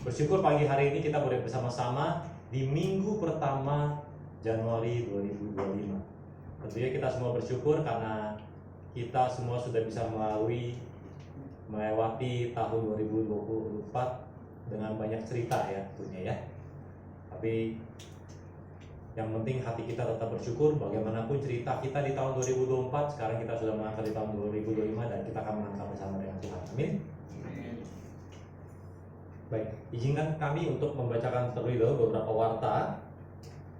Bersyukur pagi hari ini kita boleh bersama-sama di minggu pertama Januari 2025. Tentunya kita semua bersyukur karena kita semua sudah bisa melewati tahun 2024 dengan banyak cerita ya tentunya ya. Tapi yang penting hati kita tetap bersyukur bagaimanapun cerita kita di tahun 2024, sekarang kita sudah melangkah di tahun 2025 dan kita akan melangkah bersama dengan Tuhan. Amin. Baik, izinkan kami untuk membacakan terlebih dahulu beberapa warta.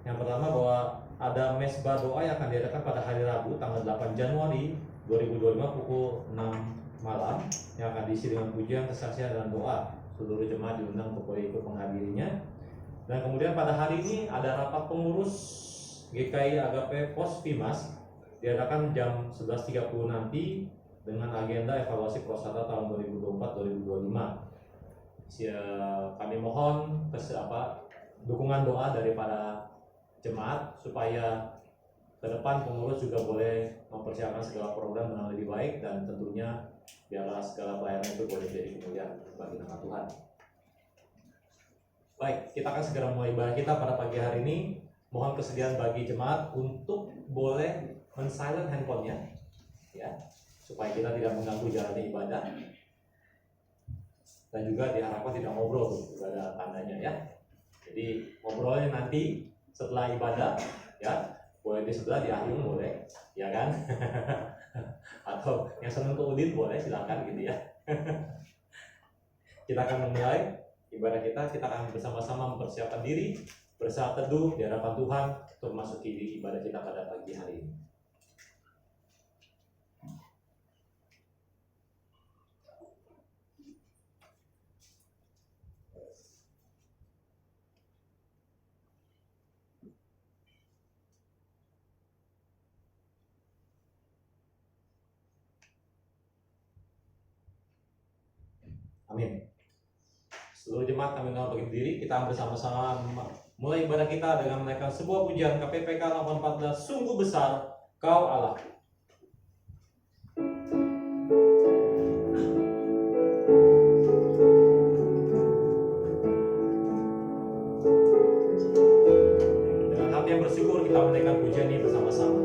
Yang pertama bahwa ada mesbah doa yang akan diadakan pada hari Rabu tanggal 8 Januari 2025 pukul 6 malam yang akan diisi dengan pujian, kesaksian, dan doa. Seluruh jemaat diundang untuk boleh ikut menghadirinya. Dan kemudian pada hari ini ada rapat pengurus GKI Agape Pos Vimas diadakan jam 11.30 nanti dengan agenda evaluasi prosata tahun 2024-2025. Kami mohon dukungan doa daripada jemaat supaya ke depan pengurus juga boleh mempersiapkan segala program dengan lebih baik, dan tentunya biarlah segala pelayanan itu boleh jadi kemuliaan bagi nama Tuhan. Baik, kita akan segera mulai ibadah kita pada pagi hari ini. Mohon kesediaan bagi jemaat untuk boleh men-silent handphonenya ya, supaya kita tidak mengganggu jalannya ibadah. Dan juga diharapkan tidak ngobrol tuh, juga ada tandanya ya. Jadi ngobrolnya nanti setelah ibadah ya, boleh di sebelah di akhir boleh, ya kan? Atau yang senang ke Udin boleh, silakan gitu ya. Kita akan memulai ibadah kita akan bersama-sama mempersiapkan diri, bersaat teduh di hadapan Tuhan untuk memasuki ibadah kita pada pagi hari ini. Amin. Seluruh jemaat kami undang berdiri, kita bersama-sama mulai ibadah kita dengan menaikkan sebuah pujian KPPK 814, sungguh besar Kau Allah. Dengan hati yang bersyukur kita menaikkan pujian ini bersama-sama.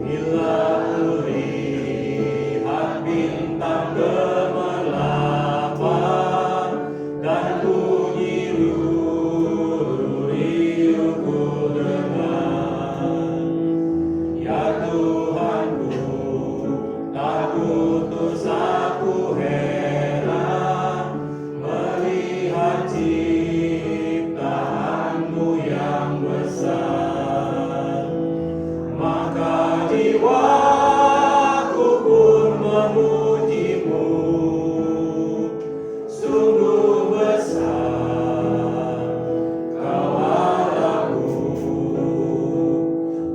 Bila kulihat bintang gemerlapan dan bunyi riuh-riuhku dengar, ya Tuhanku, tak putus aku heran melihat ciptaanmu yang besar. Maka jiwaku pun memujimu, sungguh besar Kau Allahku.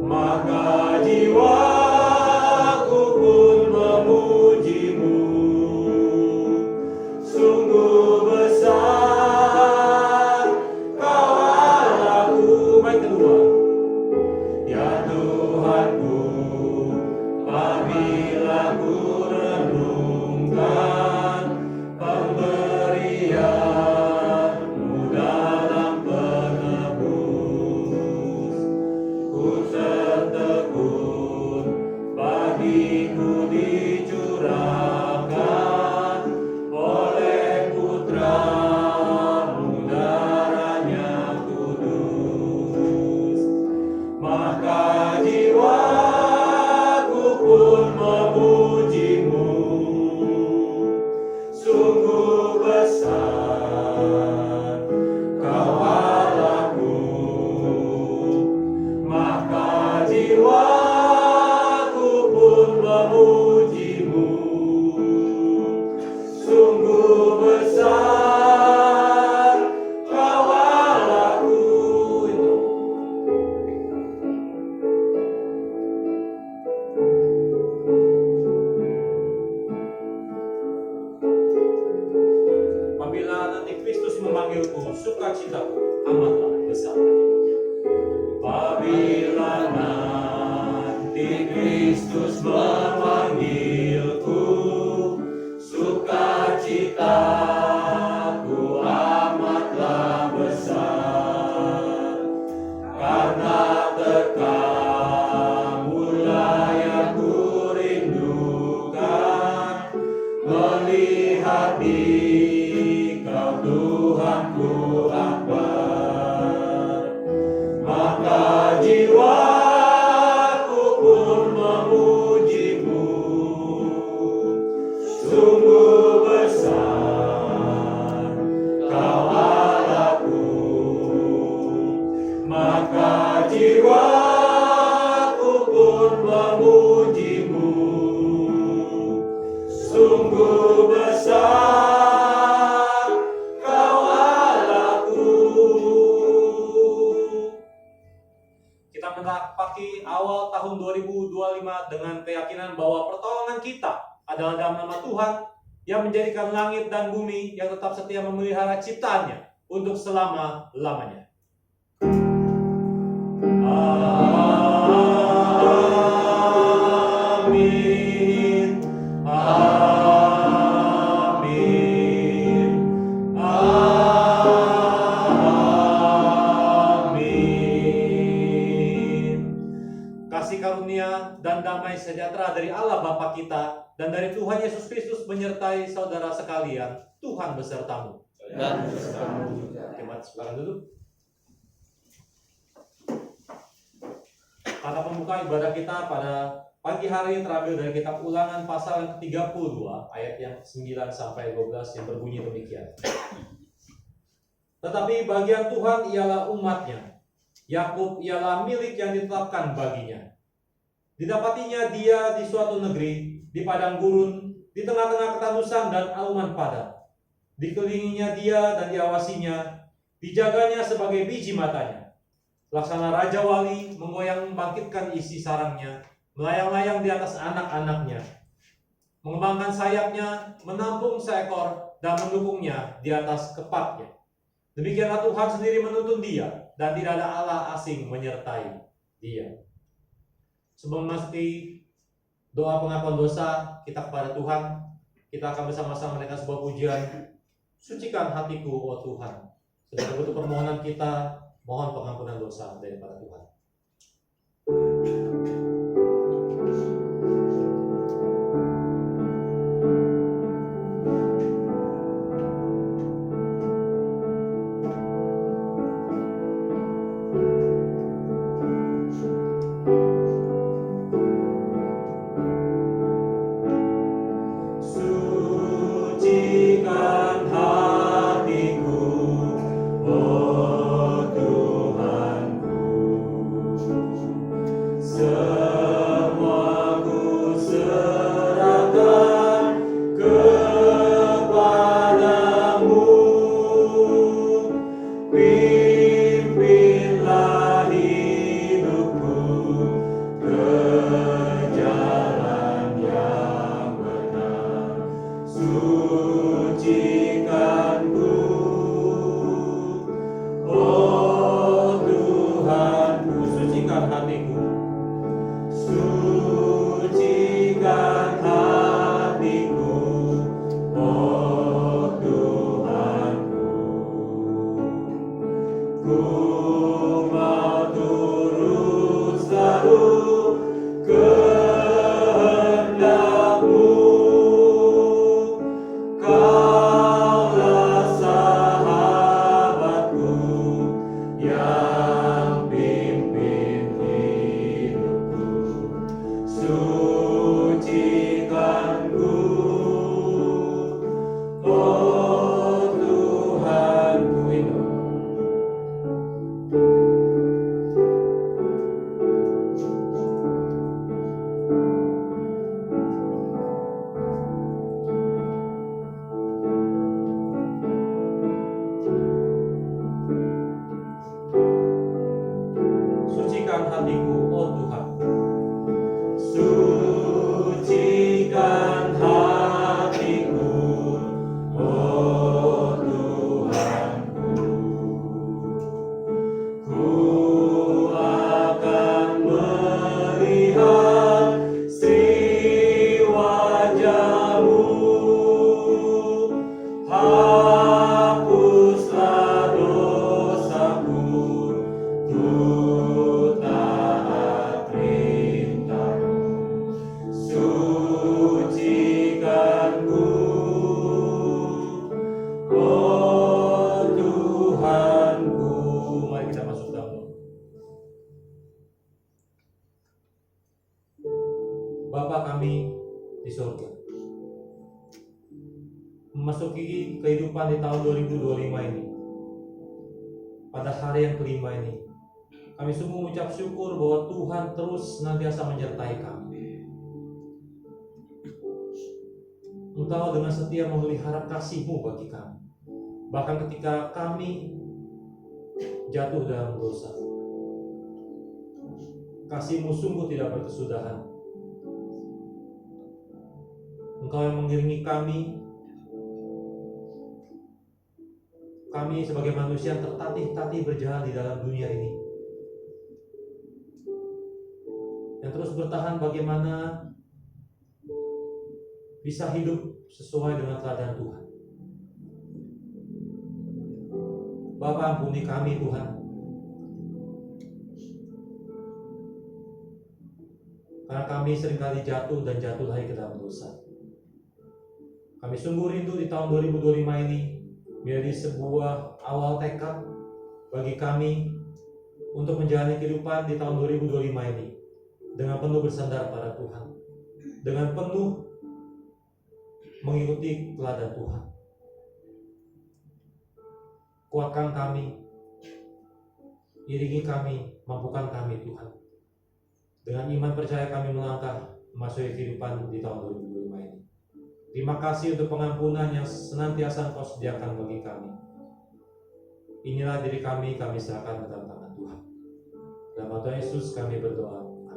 Maka jiwaku pun memujimu, sungguh besar Kau Allahku. Baik, kedua. Ya Tuhanku, apabila ku renungkan pemberian-Mu dalam penebus, ku tertegun bagiku dicurahkan oleh Putra-Mu darahnya kudus. Maka jiwaku pun memujimu, sungguh besar Kau Allahku. Maka jiwaku pun memujimu, sungguh besar Kau Allahku. Apabila nanti Kristus memanggilku, sukacitaku amatlah besar. Apabila nanti Kristus memanggilku, sukacita hati, Kau Tuhanku akbar, maka jiwaku pun memuji-Mu. Sungguh besar Kau Allahku, maka jiwaku pun memuji-Mu. Sungguh besar Kau Allahku. Kita menapaki awal tahun 2025 dengan keyakinan bahwa pertolongan kita adalah dalam nama Tuhan yang menjadikan langit dan bumi, yang tetap setia memelihara ciptaannya untuk selama-lamanya. Amin. Amin. Amin. Kasih karunia dan damai sejahtera dari Allah Bapa kita dan dari Tuhan Yesus Kristus menyertai saudara sekalian. Tuhan besertamu. Dan besertamu juga. Oke, mari silakan duduk. Kata pembuka ibadah kita pada pagi hari terambil dari kitab Ulangan pasal yang ke-32 ayat yang 9 sampai 12 yang berbunyi demikian. Tetapi bagian Tuhan ialah umatnya, Yakub ialah milik yang ditetapkan baginya. Didapatinya dia di suatu negeri, di padang gurun, di tengah-tengah ketanusan dan auman padat. Dikelilinginya dia dan diawasinya, dijaganya sebagai biji matanya. Laksana Raja Wali menggoyang membangkitkan isi sarangnya, melayang-layang di atas anak-anaknya. Mengembangkan sayapnya, menampung seekor dan mendukungnya di atas kepaknya. Demikianlah Tuhan sendiri menuntun dia, dan tidak ada Allah asing menyertai dia. Sebelum memasuki doa pengakuan dosa kita kepada Tuhan, kita akan bersama-sama menaikkan sebuah pujian. Sucikan hatiku, oh Tuhan. Sebagai bentuk permohonan kita, mohon pengampunan dosa daripada Tuhan. Sucikan hatiku, oh Tuhanku. Semua ku serahkan kepadamu. Pimpinlah hidupku ke jalan yang benar. Sucikanku, oh Tuhanku. Sucikan hatiku. Sucikan hatiku, oh Tuhanku. Ku mau turut selalu kehendak-Mu. memasuki kehidupan di tahun 2025 ini, pada hari yang kelima ini, kami sungguh mengucap syukur bahwa Tuhan terus senantiasa menyertai kami. Engkau dengan setia memelihara kasih-Mu bagi kami, bahkan ketika kami jatuh dalam dosa. Kasih-Mu sungguh tidak berkesudahan. Engkau yang mengiringi kami sebagai manusia yang tertatih-tatih berjalan di dalam dunia ini, yang terus bertahan bagaimana bisa hidup sesuai dengan teladan Tuhan. Bapa, ampuni kami Tuhan, karena kami seringkali jatuh dan jatuh lagi ke dalam dosa. Kami sungguh rindu di tahun 2025 ini menjadi sebuah awal tekad bagi kami untuk menjalani kehidupan di tahun 2025 ini dengan penuh bersandar pada Tuhan, dengan penuh mengikuti teladan Tuhan. Kuatkan kami, iringi kami, mampukan kami Tuhan. Dengan iman percaya kami melangkah memasuki kehidupan di tahun 2025 ini. Terima kasih untuk pengampunan yang senantiasa Engkau sediakan bagi kami. Inilah diri kami serahkan ke dalam tangan Tuhan. Dalam nama Tuhan Yesus kami berdoa. Amin.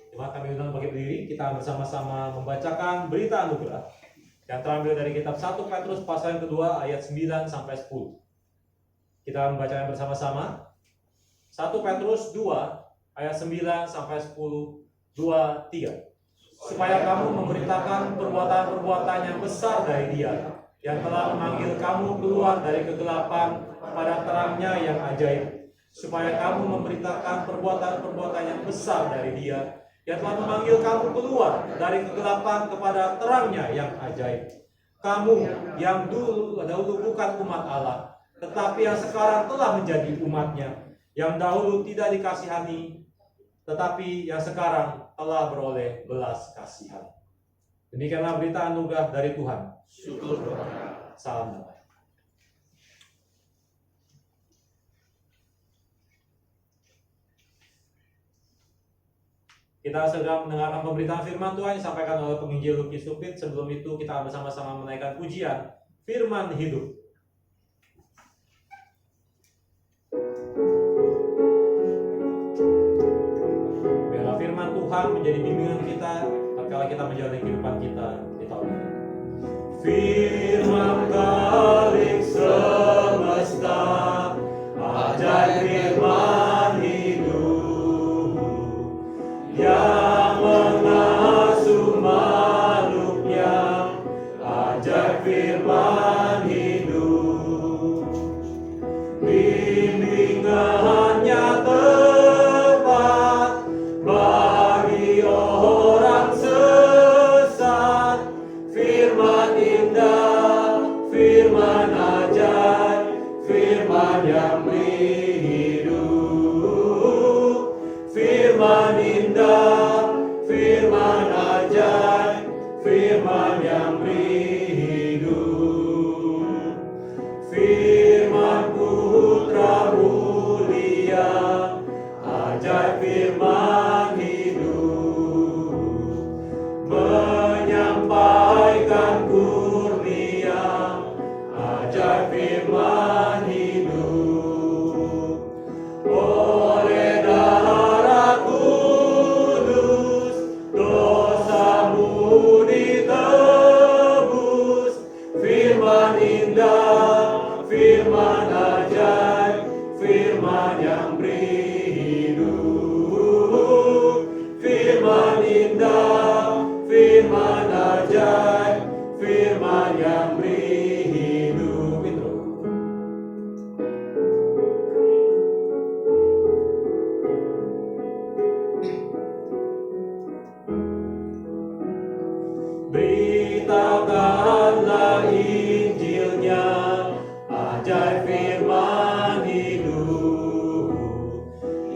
Jemaat, kami undang bagi berdiri, kita bersama-sama membacakan berita anugerah yang terambil dari kitab 1 Petrus pasal yang kedua ayat 9 sampai 10. Kita membacakan bersama-sama. 1 Petrus 2 ayat 9 sampai 10. 2, 3. Supaya kamu memberitakan perbuatan-perbuatan yang besar dari Dia yang telah memanggil kamu keluar dari kegelapan pada terangnya yang ajaib. Supaya kamu memberitakan perbuatan-perbuatan yang besar dari Dia yang telah memanggil kamu keluar dari kegelapan kepada terangnya yang ajaib. Kamu yang dahulu bukan umat Allah, tetapi yang sekarang telah menjadi umat-Nya, yang dahulu tidak dikasihani, tetapi yang sekarang telah beroleh belas kasihan. Demikianlah berita anugerah dari Tuhan. Syukur kepada Salam damai. Kita segera mendengarkan pemberitaan firman Tuhan yang disampaikan oleh penginjil Luki Supit. Sebelum itu kita bersama-sama menaikkan pujian firman hidup. Biarlah firman Tuhan menjadi bimbingan kita tatkala kita menjalani kehidupan kita di tahun ini. Firman Khalik semesta, ajaib firman hidup yang mengasuh makhluknya, ajaib firman hidup. Bimbingannya tepat bagi orang sesat, firman indah, firman ajaib, firman yang beri hidup. Firman indah, firman ajaib, firman yang beri hidup. Firman Putra mulia, ajaib firman hidup, menyampaikan kurnia, ajaib firman hidup. Oleh darah kudus, dosamu ditebus. Firman indah, firman ajaib, firman yang beri hidup. Firman indah, firman ajaib, firman yang beri hidup. Intro. Beritakanlah Injilnya, ajaib firman hidup,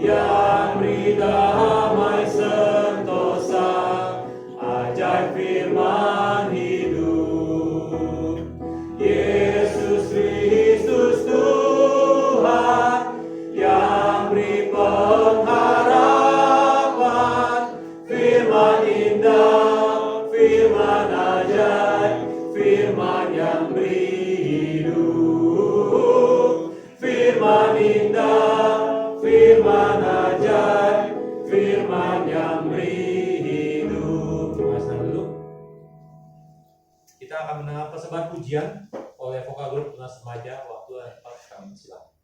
yang beri damai sentosa, ajaib firman Firman yang beri hidup, firman indah, firman ajaib, firman yang beri hidup. Mas, dulu kita akan mendengar persembahan pujian oleh vokal grup Tunas Remaja. Waktu yang tepat kami silakan.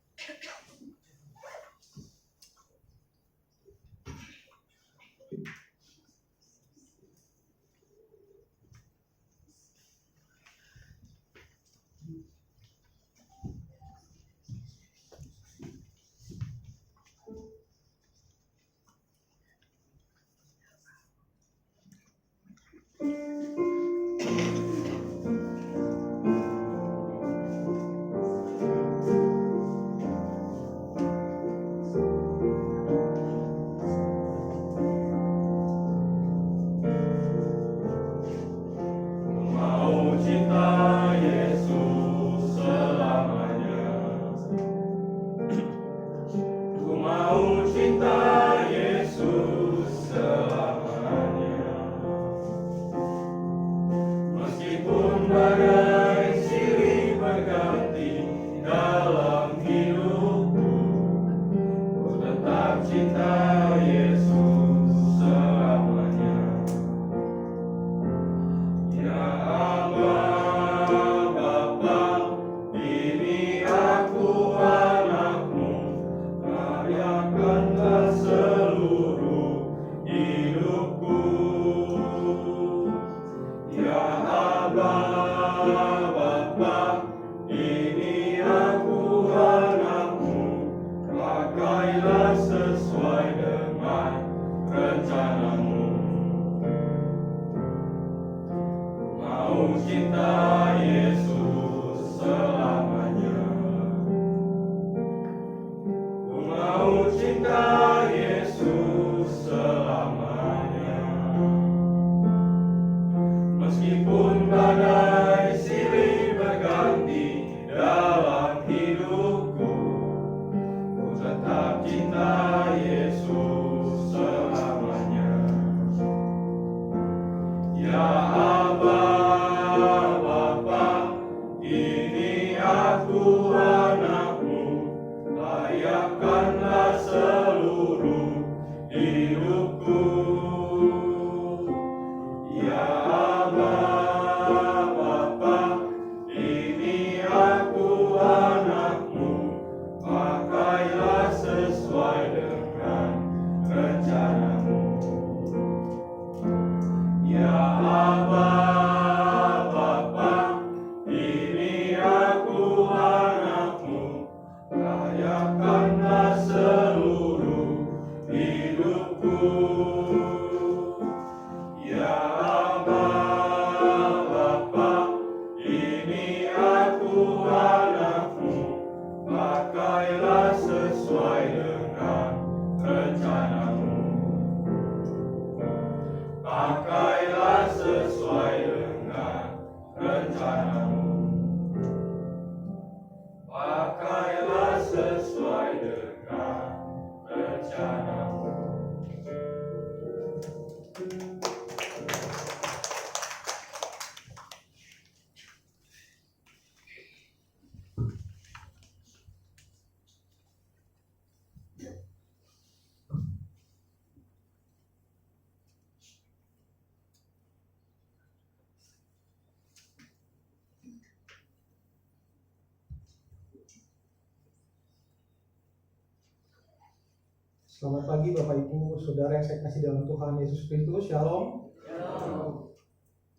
Selamat pagi Bapak Ibu, Saudara yang saya kasih dalam Tuhan Yesus Kristus. Shalom. Shalom.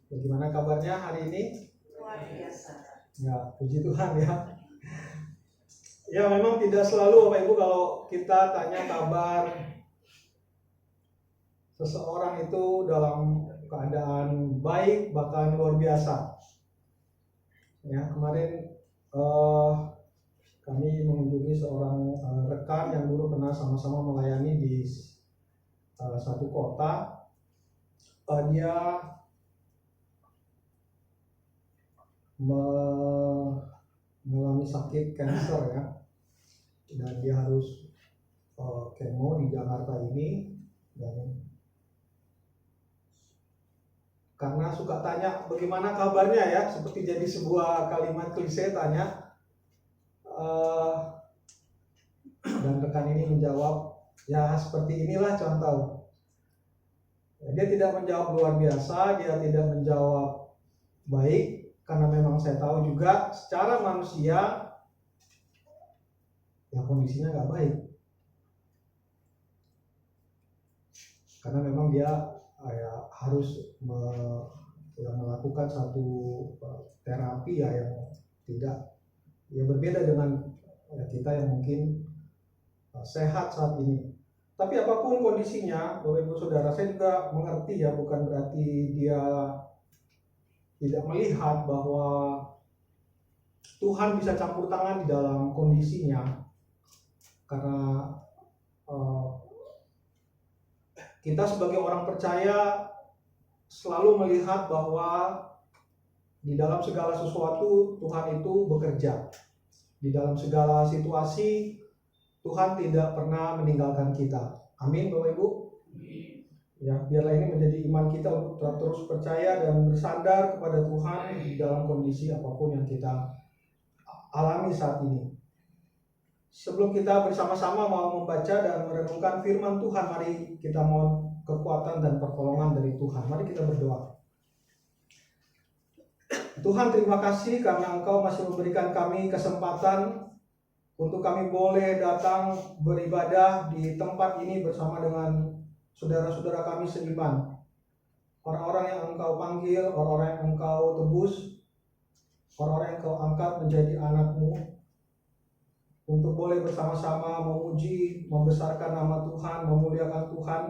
Bagaimana kabarnya hari ini? Luar biasa. Ya, puji Tuhan ya. Ya, memang tidak selalu Bapak Ibu kalau kita tanya kabar seseorang itu dalam keadaan baik bahkan luar biasa. Ya, kemarin kami mengunjungi seorang rekan yang dulu pernah sama-sama melayani di satu kota. Dia mengalami sakit kanker ya, dan dia harus kemo di Jakarta ini, dan karena suka tanya bagaimana kabarnya ya, seperti jadi sebuah kalimat klise tanya. Dan rekan ini menjawab, ya seperti inilah contoh. Dia tidak menjawab luar biasa, dia tidak menjawab baik, karena memang saya tahu juga secara manusia ya kondisinya nggak baik. Karena memang dia ya, harus melakukan satu terapi ya yang tidak ya berbeda dengan kita yang mungkin sehat saat ini. Tapi apapun kondisinya, Bapak Ibu Saudara, saya juga mengerti ya, bukan berarti dia tidak melihat bahwa Tuhan bisa campur tangan di dalam kondisinya. Karena kita sebagai orang percaya selalu melihat bahwa di dalam segala sesuatu Tuhan itu bekerja. Di dalam segala situasi Tuhan tidak pernah meninggalkan kita. Amin Bapak Ibu. Ya, biarlah ini menjadi iman kita untuk terus percaya dan bersandar kepada Tuhan di dalam kondisi apapun yang kita alami saat ini. Sebelum kita bersama-sama mau membaca dan merenungkan firman Tuhan, mari kita mohon kekuatan dan pertolongan dari Tuhan. Mari kita berdoa. Tuhan, terima kasih karena Engkau masih memberikan kami kesempatan untuk kami boleh datang beribadah di tempat ini bersama dengan saudara-saudara kami seiman. Orang-orang yang Engkau panggil, orang-orang yang Engkau tebus, orang-orang yang Engkau angkat menjadi anak-Mu, untuk boleh bersama-sama memuji, membesarkan nama Tuhan, memuliakan Tuhan,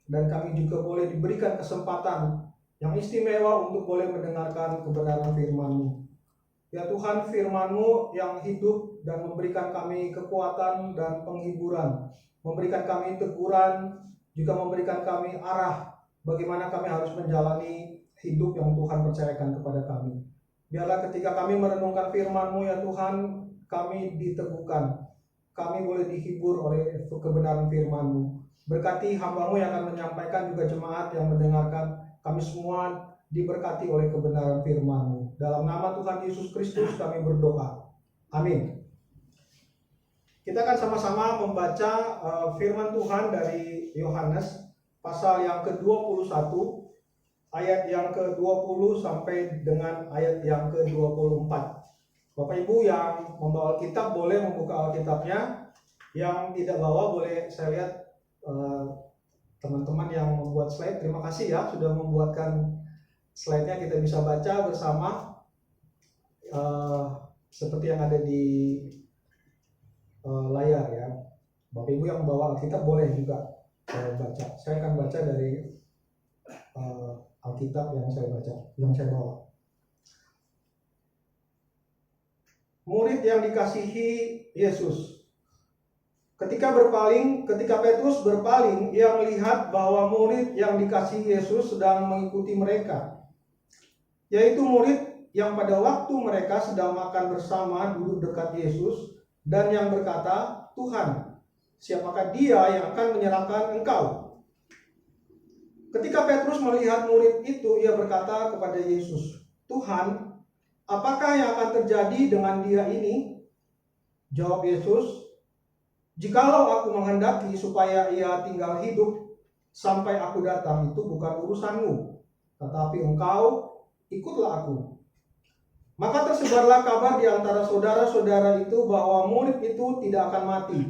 dan kami juga boleh diberikan kesempatan yang istimewa untuk boleh mendengarkan kebenaran firman-Mu. Ya Tuhan, firman-Mu yang hidup dan memberikan kami kekuatan dan penghiburan, memberikan kami teguran, juga memberikan kami arah bagaimana kami harus menjalani hidup yang Tuhan percayakan kepada kami. Biarlah ketika kami merenungkan firman-Mu ya Tuhan, kami diteguhkan, kami boleh dihibur oleh kebenaran firman-Mu. Berkati hamba-Mu yang akan menyampaikan, juga jemaat yang mendengarkan, kami semua diberkati oleh kebenaran firman-Mu. Dalam nama Tuhan Yesus Kristus kami berdoa. Amin. Kita akan sama-sama membaca firman Tuhan dari Yohanes pasal yang ke-21, ayat yang ke-20 sampai dengan ayat yang ke-24. Bapak Ibu yang membawa Alkitab boleh membuka Alkitabnya. Yang tidak bawa boleh, saya lihat teman-teman yang membuat slide, terima kasih ya sudah membuatkan slide-nya, kita bisa baca bersama seperti yang ada di layar ya. Bapak Ibu yang membawa Alkitab boleh juga baca. Saya akan baca dari Alkitab yang saya bawa. Murid yang dikasihi Yesus. Ketika Petrus berpaling, ia melihat bahwa murid yang dikasihi Yesus sedang mengikuti mereka, yaitu murid yang pada waktu mereka sedang makan bersama duduk dekat Yesus, dan yang berkata, "Tuhan, siapakah dia yang akan menyerahkan Engkau?" Ketika Petrus melihat murid itu, ia berkata kepada Yesus, "Tuhan, apakah yang akan terjadi dengan dia ini?" Jawab Yesus, "Jikalau aku menghendaki supaya ia tinggal hidup sampai aku datang, itu bukan urusanmu. Tetapi engkau ikutlah aku." Maka tersebarlah kabar di antara saudara-saudara itu bahwa murid itu tidak akan mati.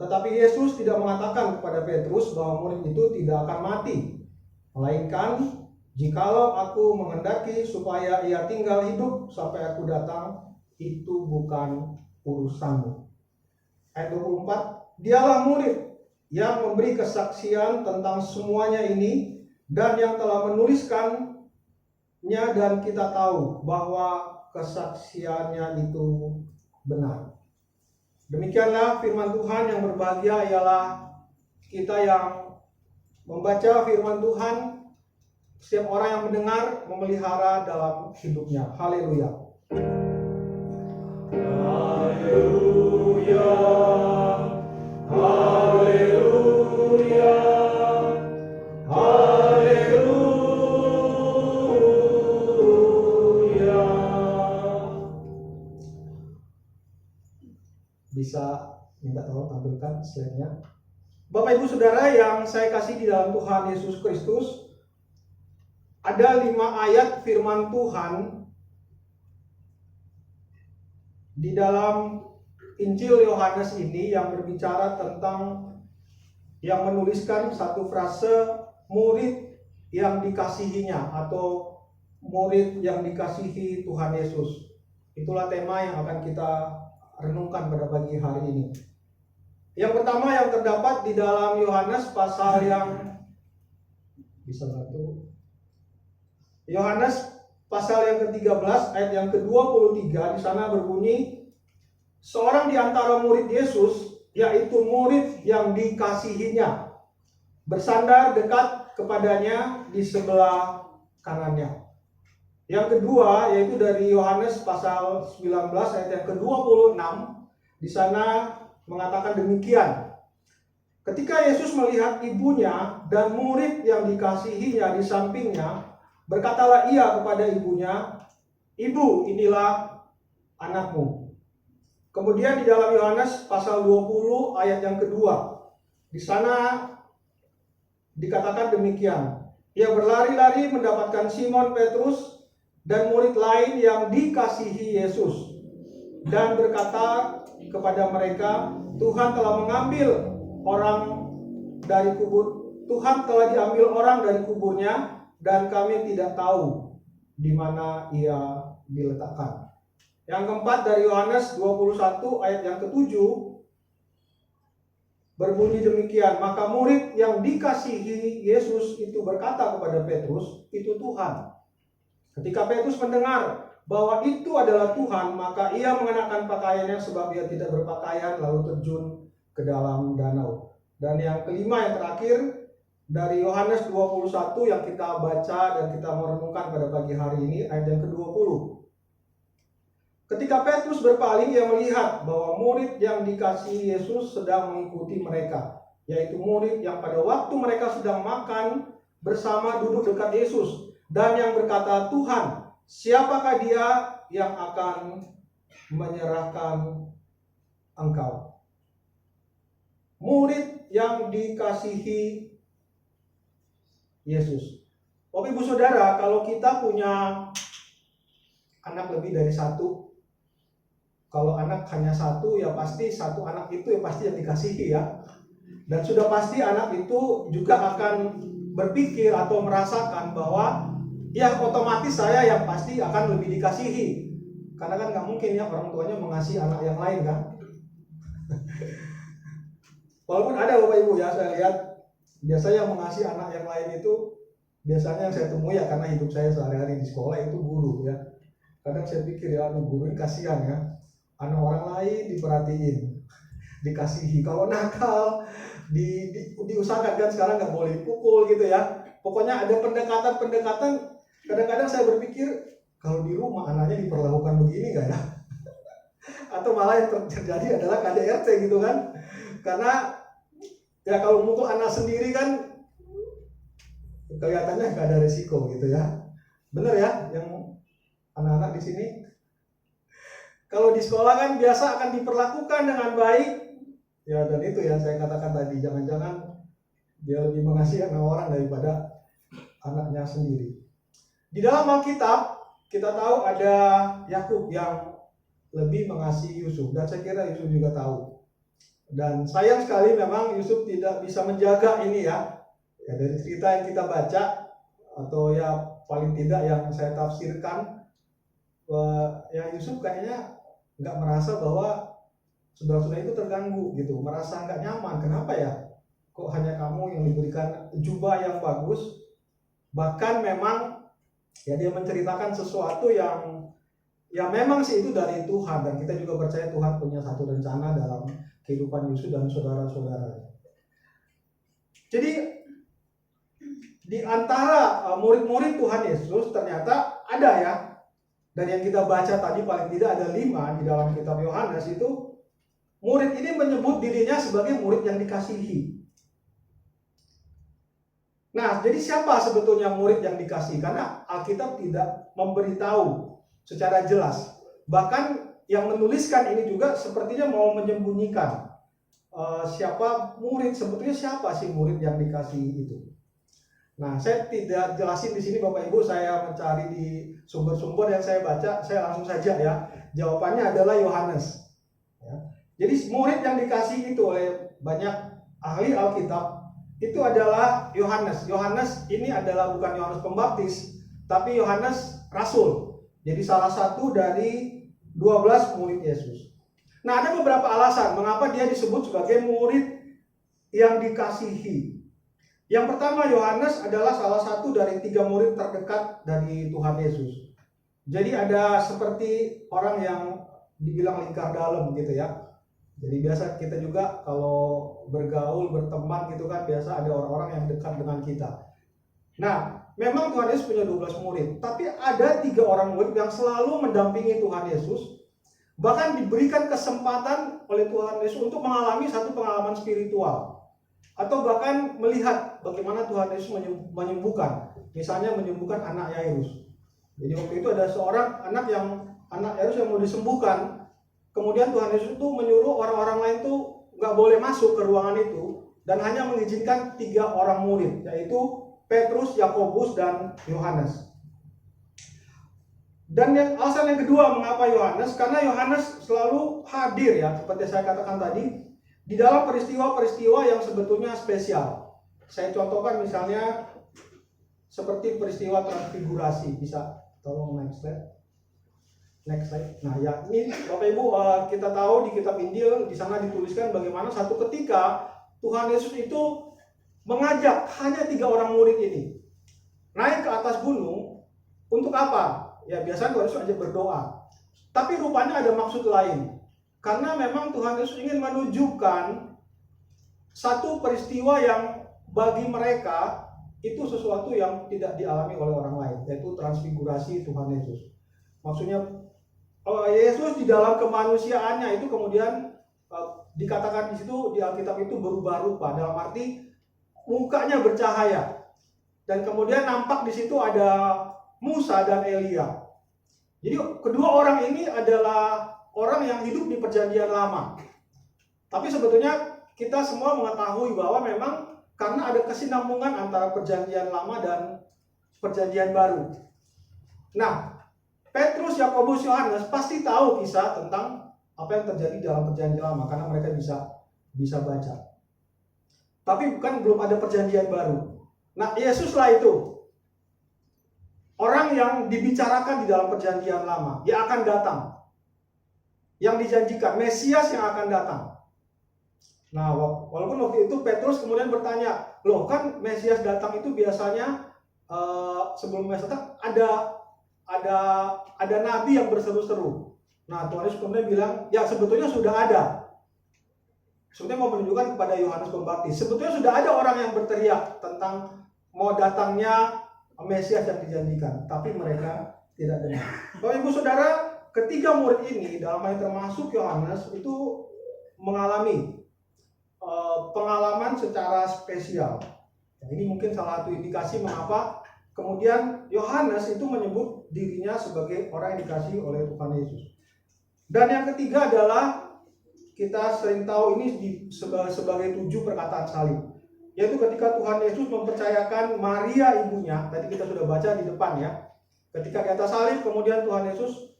Tetapi Yesus tidak mengatakan kepada Petrus bahwa murid itu tidak akan mati, melainkan, "Jikalau aku menghendaki supaya ia tinggal hidup sampai aku datang, itu bukan urusanmu." Ayat 24, "Dialah murid yang memberi kesaksian tentang semuanya ini, dan yang telah menuliskannya, dan kita tahu bahwa kesaksiannya itu benar." Demikianlah firman Tuhan. Yang berbahagia ialah kita yang membaca firman Tuhan, setiap orang yang mendengar, memelihara dalam hidupnya. Haleluya. Haleluya. Haleluya. Haleluya. bisa minta tolong tampilkan slide-nya. Bapak Ibu Saudara yang saya kasih di dalam Tuhan Yesus Kristus, ada 5 ayat firman Tuhan di dalam Injil Yohanes ini yang berbicara tentang, yang menuliskan satu frase murid yang dikasihinya atau murid yang dikasihi Tuhan Yesus. Itulah tema yang akan kita renungkan pada pagi hari ini. Yang pertama yang terdapat di dalam Yohanes pasal yang bisa bantu. Yohanes pasal yang ke-13 ayat yang ke-23 di sana berbunyi, seorang di antara murid Yesus, yaitu murid yang dikasihinya, bersandar dekat kepadanya di sebelah kanannya. Yang kedua yaitu dari Yohanes pasal 19 ayat yang ke-26, di sana mengatakan demikian. Ketika Yesus melihat ibunya dan murid yang dikasihinya di sampingnya, berkatalah ia kepada ibunya, "Ibu, inilah anakmu." Kemudian di dalam Yohanes pasal 20 ayat yang kedua, di sana dikatakan demikian. Ia berlari-lari mendapatkan Simon Petrus dan murid lain yang dikasihi Yesus, dan berkata kepada mereka, Tuhan telah mengambil orang dari kubur, Tuhan telah diambil orang dari kuburnya, dan kami tidak tahu di mana ia diletakkan. Yang keempat dari Yohanes 21 ayat yang ke-7 berbunyi demikian, maka murid yang dikasihi Yesus itu berkata kepada Petrus, itu Tuhan. Ketika Petrus mendengar bahwa itu adalah Tuhan, maka ia mengenakan pakaiannya sebab ia tidak berpakaian, lalu terjun ke dalam danau. Dan yang kelima yang terakhir dari Yohanes 21 yang kita baca dan kita merenungkan pada pagi hari ini, ayat yang ke-20. Ketika Petrus berpaling, ia melihat bahwa murid yang dikasihi Yesus sedang mengikuti mereka, yaitu murid yang pada waktu mereka sedang makan bersama duduk dekat Yesus, dan yang berkata, Tuhan, siapakah dia yang akan menyerahkan engkau? Murid yang dikasihi Yesus. Bapak Ibu Saudara, kalau kita punya anak lebih dari satu, kalau anak hanya satu, ya pasti satu anak itu ya pasti yang dikasihi ya. Dan sudah pasti anak itu juga akan berpikir atau merasakan bahwa ya otomatis saya yang pasti akan lebih dikasihi. Karena kan nggak mungkin ya orang tuanya mengasihi anak yang lain kan. Walaupun ada Bapak Ibu ya, saya lihat biasanya yang mengasihi anak yang lain itu biasanya yang saya temui ya, karena hidup saya sehari-hari di sekolah itu guru ya. Kadang saya pikir ya, guru ini kasihan ya, anak orang lain diperhatiin, dikasihi. Kalau nakal diusahakan kan, sekarang nggak boleh dipukul gitu ya. Pokoknya ada pendekatan. Kadang-kadang saya berpikir kalau di rumah anaknya diperlakukan begini nggak ya? Atau malah yang terjadi adalah KDRT gitu kan? Karena ya kalau mukul anak sendiri kan kelihatannya nggak ada resiko gitu ya. Bener ya, yang anak-anak di sini. Kalau di sekolah kan biasa akan diperlakukan dengan baik. Ya, dan itu yang saya katakan tadi, jangan-jangan dia lebih mengasihi anak orang daripada anaknya sendiri. Di dalam Alkitab kita tahu ada Yakub yang lebih mengasihi Yusuf, dan saya kira Yusuf juga tahu. Dan sayang sekali memang Yusuf tidak bisa menjaga ini ya. Ya dari cerita yang kita baca, atau ya paling tidak yang saya tafsirkan, ya Yusuf kayaknya nggak merasa bahwa saudara-saudara itu terganggu gitu, merasa nggak nyaman. Kenapa ya? Kok hanya kamu yang diberikan jubah yang bagus? Bahkan memang ya dia menceritakan sesuatu yang ya memang sih itu dari Tuhan, dan kita juga percaya Tuhan punya satu rencana dalam kehidupan Yusuf dan saudara-saudara. Jadi di antara murid-murid Tuhan Yesus ternyata ada ya, dan yang kita baca tadi paling tidak ada 5 di dalam kitab Yohanes itu, murid ini menyebut dirinya sebagai murid yang dikasihi. Nah, jadi siapa sebetulnya murid yang dikasihi? Karena Alkitab tidak memberitahu secara jelas. Bahkan yang menuliskan ini juga sepertinya mau menyembunyikan siapa murid, sebetulnya siapa sih murid yang dikasihi itu. Nah, saya tidak jelasin di sini Bapak Ibu, saya mencari di sumber-sumber yang saya baca, saya langsung saja ya. Jawabannya adalah Yohanes. Ya. Jadi murid yang dikasihi itu oleh banyak ahli Alkitab itu adalah Yohanes. Yohanes ini adalah bukan Yohanes Pembaptis, tapi Yohanes Rasul. Jadi salah satu dari 12 murid Yesus. Nah, ada beberapa alasan mengapa dia disebut sebagai murid yang dikasihi. Yang pertama, Yohanes adalah salah satu dari 3 murid terdekat dari Tuhan Yesus. Jadi ada seperti orang yang dibilang lingkar dalam gitu ya. Jadi biasa kita juga kalau bergaul, berteman gitu kan, biasa ada orang-orang yang dekat dengan kita. Nah, memang Tuhan Yesus punya 12 murid, tapi ada 3 orang murid yang selalu mendampingi Tuhan Yesus, bahkan diberikan kesempatan oleh Tuhan Yesus untuk mengalami satu pengalaman spiritual, atau bahkan melihat bagaimana Tuhan Yesus menyembuhkan, misalnya menyembuhkan anak Yairus. Jadi waktu itu ada seorang anak Yairus yang mau disembuhkan, kemudian Tuhan Yesus itu menyuruh orang-orang lain tuh nggak boleh masuk ke ruangan itu dan hanya mengizinkan 3 orang murid, yaitu Petrus, Yakobus, dan Yohanes. Dan alasan yang kedua mengapa Yohanes, karena Yohanes selalu hadir ya, seperti saya katakan tadi, di dalam peristiwa-peristiwa yang sebetulnya spesial. Saya contohkan misalnya seperti peristiwa transfigurasi. Bisa tolong next slide. Next slide. Nah ya, ini Bapak Ibu, kita tahu di kitab Injil di sana dituliskan bagaimana satu ketika Tuhan Yesus itu mengajak hanya 3 orang murid ini naik ke atas gunung untuk apa? Ya biasanya Tuhan Yesus aja berdoa. Tapi rupanya ada maksud lain. Karena memang Tuhan Yesus ingin menunjukkan satu peristiwa yang bagi mereka itu sesuatu yang tidak dialami oleh orang lain, yaitu transfigurasi Tuhan Yesus. Maksudnya Yesus di dalam kemanusiaannya itu kemudian dikatakan di situ di Alkitab itu berubah rupa, dalam arti mukanya bercahaya. Dan kemudian nampak di situ ada Musa dan Elia. Jadi kedua orang ini adalah orang yang hidup di perjanjian lama. Tapi sebetulnya kita semua mengetahui bahwa memang karena ada kesinambungan antara perjanjian lama dan perjanjian baru. Nah, Petrus, Yakobus, Yohanes pasti tahu kisah tentang apa yang terjadi dalam perjanjian lama karena mereka bisa baca. Tapi bukan belum ada perjanjian baru. Nah, Yesuslah itu orang yang dibicarakan di dalam perjanjian lama, yang akan datang, yang dijanjikan, Mesias yang akan datang. Nah, walaupun waktu itu Petrus kemudian bertanya, loh kan Mesias datang itu biasanya sebelum Mesias datang ada nabi yang berseru-seru. Nah, Tuhan Yesus kemudian bilang, ya sebetulnya sudah ada. Sebetulnya mau menunjukkan kepada Yohanes Pembaptis, sebetulnya sudah ada orang yang berteriak tentang mau datangnya Mesias yang dijanjikan, tapi mereka tidak dengar. Bapak Ibu Saudara, ketiga murid ini dalam hal termasuk Yohanes itu mengalami pengalaman secara spesial. Nah, ini mungkin salah satu indikasi mengapa kemudian Yohanes itu menyebut dirinya sebagai orang yang dikasihi oleh Tuhan Yesus. Dan yang ketiga adalah kita sering tahu ini sebagai 7 perkataan salib. Yaitu ketika Tuhan Yesus mempercayakan Maria ibunya, tadi kita sudah baca di depan ya. Ketika di atas salib kemudian Tuhan Yesus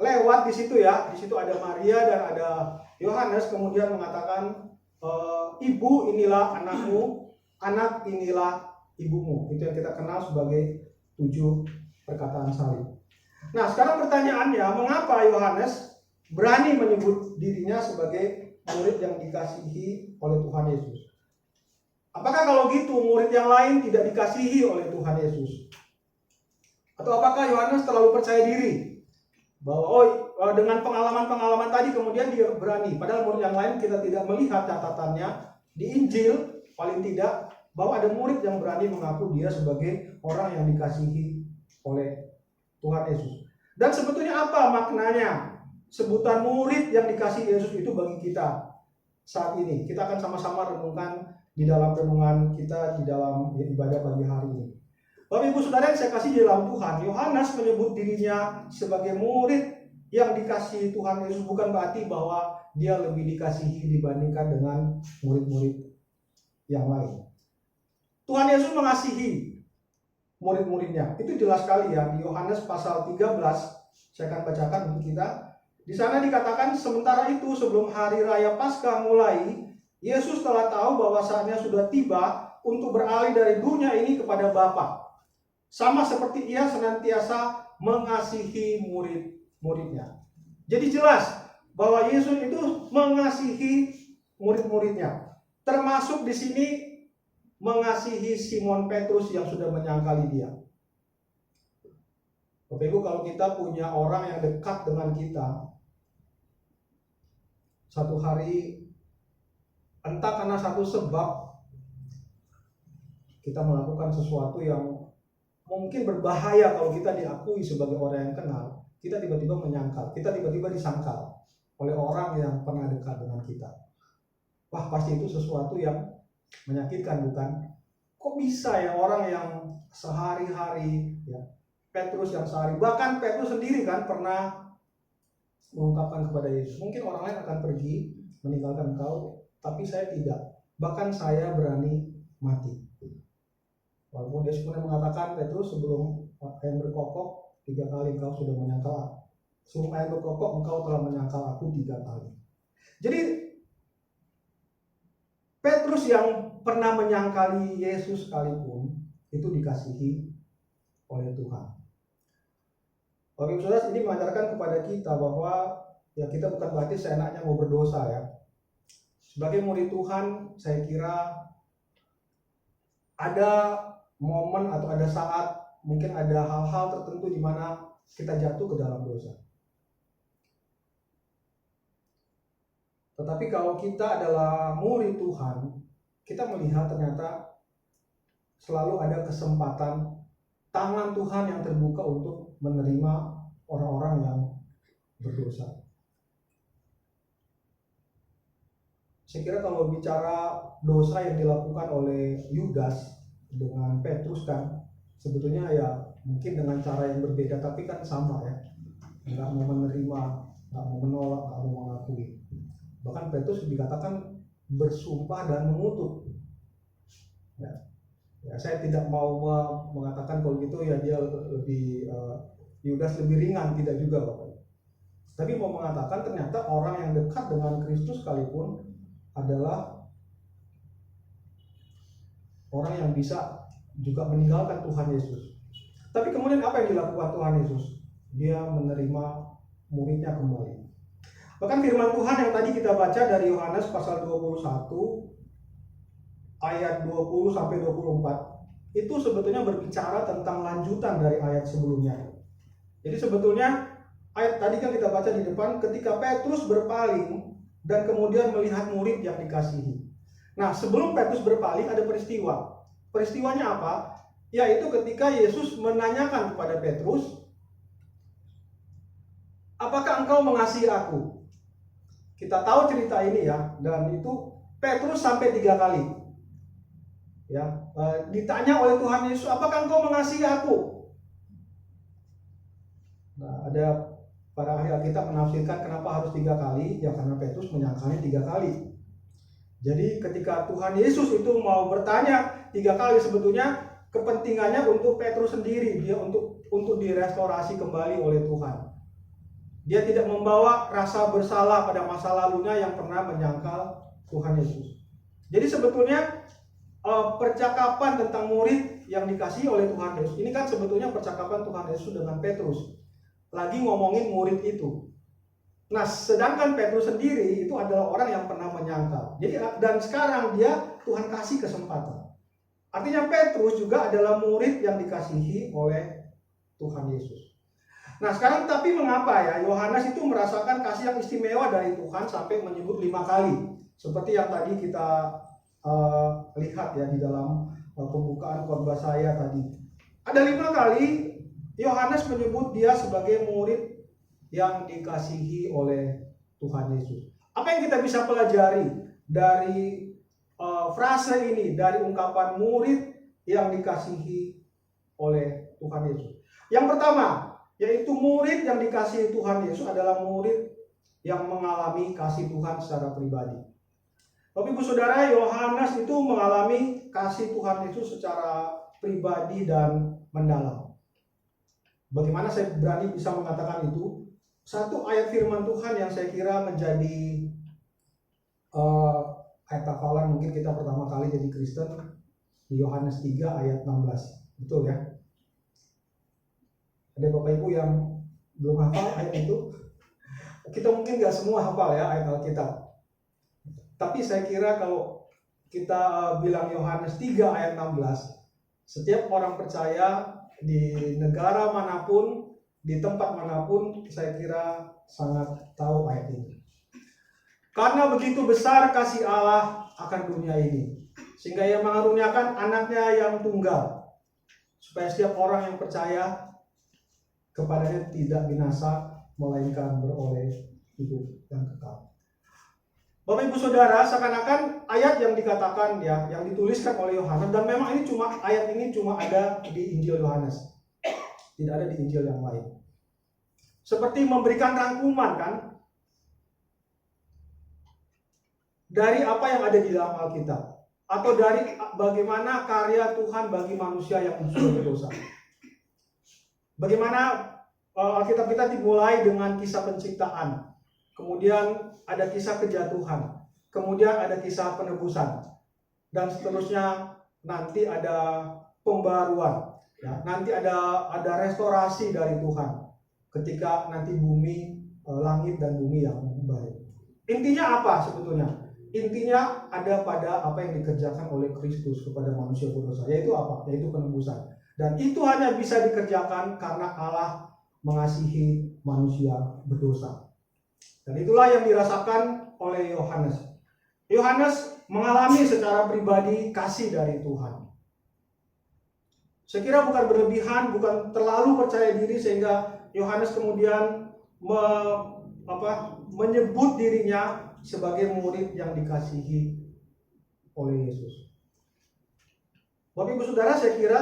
lewat di situ ya. Di situ ada Maria dan ada Yohanes kemudian mengatakan, ibu inilah anakmu, anak inilah ibumu. Itu yang kita kenal sebagai 7 perkataan salib. Nah, sekarang pertanyaannya, mengapa Yohanes berani menyebut dirinya sebagai murid yang dikasihi oleh Tuhan Yesus? Apakah kalau gitu murid yang lain tidak dikasihi oleh Tuhan Yesus? Atau apakah Yohanes terlalu percaya diri bahwa dengan pengalaman-pengalaman tadi kemudian dia berani, padahal murid yang lain kita tidak melihat catatannya di Injil paling tidak bahwa ada murid yang berani mengaku dia sebagai orang yang dikasihi oleh Tuhan Yesus. Dan sebetulnya apa maknanya sebutan murid yang dikasihi Yesus itu bagi kita saat ini? Kita akan sama-sama renungkan di dalam renungan kita di dalam ibadah pagi hari ini. Bapak Ibu Saudara yang saya kasih di dalam Tuhan, Yohanes menyebut dirinya sebagai murid yang dikasihi Tuhan Yesus bukan berarti bahwa dia lebih dikasihi dibandingkan dengan murid-murid yang lain. Tuhan Yesus mengasihi murid-muridnya. Itu jelas sekali ya di Yohanes pasal 13. Saya akan bacakan untuk kita. Di sana dikatakan, sementara itu sebelum hari raya Paskah mulai, Yesus telah tahu bahwa saatnya sudah tiba untuk beralih dari dunia ini kepada Bapa. Sama seperti ia senantiasa mengasihi murid-muridnya. Jadi jelas bahwa Yesus itu mengasihi murid-muridnya. Termasuk di sini mengasihi Simon Petrus yang sudah menyangkali dia. Bapak Ibu, kalau kita punya orang yang dekat dengan kita, satu hari entah karena satu sebab kita melakukan sesuatu yang mungkin berbahaya kalau kita diakui sebagai orang yang kenal, kita tiba-tiba menyangkal, kita tiba-tiba disangkal oleh orang yang pernah dekat dengan kita. Wah, pasti itu sesuatu yang menyakitkan, bukan? Kok bisa ya orang yang sehari-hari, ya, Petrus yang sehari, bahkan Petrus sendiri kan pernah mengungkapkan kepada Yesus, mungkin orang lain akan pergi meninggalkan engkau, tapi saya tidak, bahkan saya berani mati. Walaupun Yesus pernah mengatakan, Petrus, sebelum ayam berkokok 3 kali engkau sudah menyangkal aku. Sebelum ayam berkokok engkau telah menyangkal aku 3 kali. Jadi Petrus yang pernah menyangkali Yesus sekalipun itu dikasihi oleh Tuhan. Oke, saudara, ini mengajarkan kepada kita bahwa ya kita bukan berarti seenaknya mau berdosa ya. Sebagai murid Tuhan, saya kira ada momen atau ada saat, mungkin ada hal-hal tertentu di mana kita jatuh ke dalam dosa. Tetapi kalau kita adalah murid Tuhan, kita melihat ternyata selalu ada kesempatan tangan Tuhan yang terbuka untuk menerima orang-orang yang berdosa. Saya kira kalau bicara dosa yang dilakukan oleh Yudas dengan Petrus kan sebetulnya ya mungkin dengan cara yang berbeda, tapi kan sama ya, nggak mau menerima, nggak mau menolak, nggak mau mengakui. Bahkan Petrus dikatakan bersumpah dan mengutuk. Ya, saya tidak mau mengatakan kalau gitu ya dia lebih Yudas lebih ringan, tidak juga Bapak. Tapi mau mengatakan ternyata orang yang dekat dengan Kristus sekalipun adalah orang yang bisa juga meninggalkan Tuhan Yesus. Tapi kemudian apa yang dilakukan Tuhan Yesus? Dia menerima muridnya kembali. Bahkan firman Tuhan yang tadi kita baca dari Yohanes pasal 21 ayat 20 sampai 24 itu sebetulnya berbicara tentang lanjutan dari ayat sebelumnya. Jadi sebetulnya ayat tadi kan kita baca di depan, ketika Petrus berpaling dan kemudian melihat murid yang dikasihi. Nah, sebelum Petrus berpaling ada peristiwa. Peristiwanya apa? Yaitu ketika Yesus menanyakan kepada Petrus, apakah engkau mengasihi aku? Kita tahu cerita ini ya, dan itu Petrus sampai 3 kali. Ya, ditanya oleh Tuhan Yesus, apakah engkau mengasihi aku? Nah, ada para ahli Alkitab menafsirkan kenapa harus 3 kali, ya karena Petrus menyangkalnya 3 kali. Jadi ketika Tuhan Yesus itu mau bertanya 3 kali, sebetulnya kepentingannya untuk Petrus sendiri, dia untuk direstorasi kembali oleh Tuhan. Dia tidak membawa rasa bersalah pada masa lalunya yang pernah menyangkal Tuhan Yesus. Jadi sebetulnya percakapan tentang murid yang dikasihi oleh Tuhan Yesus, ini kan sebetulnya percakapan Tuhan Yesus dengan Petrus. Lagi ngomongin murid itu. Nah, sedangkan Petrus sendiri itu adalah orang yang pernah menyangkal. Jadi dan sekarang dia Tuhan kasih kesempatan. Artinya Petrus juga adalah murid yang dikasihi oleh Tuhan Yesus. Nah, sekarang tapi mengapa ya Yohanes itu merasakan kasih yang istimewa dari Tuhan sampai menyebut 5 kali. Seperti yang tadi kita lihat ya di dalam pembukaan khotbah saya tadi. Ada 5 kali Yohanes menyebut dia sebagai murid yang dikasihi oleh Tuhan Yesus. Apa yang kita bisa pelajari dari frase ini, dari ungkapan murid yang dikasihi oleh Tuhan Yesus? Yang pertama, yaitu murid yang dikasihi Tuhan Yesus adalah murid yang mengalami kasih Tuhan secara pribadi. Bapak Ibu Saudara, Yohanes itu mengalami kasih Tuhan Yesus secara pribadi dan mendalam. Bagaimana saya berani bisa mengatakan itu? Satu ayat firman Tuhan yang saya kira menjadi ayat hafalan mungkin kita pertama kali jadi Kristen di Yohanes 3 ayat 16. Betul ya? Ada Bapak Ibu yang belum hafal ayat itu? Kita mungkin gak semua hafal ya ayat Alkitab. Tapi saya kira kalau kita bilang Yohanes 3 ayat 16, setiap orang percaya di negara manapun, di tempat manapun, saya kira sangat tahu ayat ini. Karena begitu besar kasih Allah akan dunia ini, sehingga Ia mengaruniakan anaknya yang tunggal, supaya setiap orang yang percaya kepadanya tidak binasa, melainkan beroleh hidup yang kekal. Bapak Ibu Saudara, seakan-akan ayat yang dikatakan ya, yang dituliskan oleh Yohanes, dan memang ini ayat ini cuma ada di Injil Yohanes, tidak ada di Injil yang lain. Seperti memberikan rangkuman kan, dari apa yang ada di dalam Alkitab, atau dari bagaimana karya Tuhan bagi manusia yang sudah berdosa. Bagaimana Alkitab kita dimulai dengan kisah penciptaan, kemudian ada kisah kejatuhan, kemudian ada kisah penebusan, dan seterusnya nanti ada pembaruan, ya, nanti ada restorasi dari Tuhan ketika nanti bumi, langit dan bumi yang baru. Intinya apa sebetulnya? Intinya ada pada apa yang dikerjakan oleh Kristus kepada manusia berdosa, yaitu apa? Yaitu penebusan. Dan itu hanya bisa dikerjakan karena Allah mengasihi manusia berdosa. Dan itulah yang dirasakan oleh Yohanes. Yohanes mengalami secara pribadi kasih dari Tuhan. Saya kira bukan berlebihan, bukan terlalu percaya diri sehingga Yohanes kemudian menyebut dirinya sebagai murid yang dikasihi oleh Yesus. Bapak Ibu Saudara, saya kira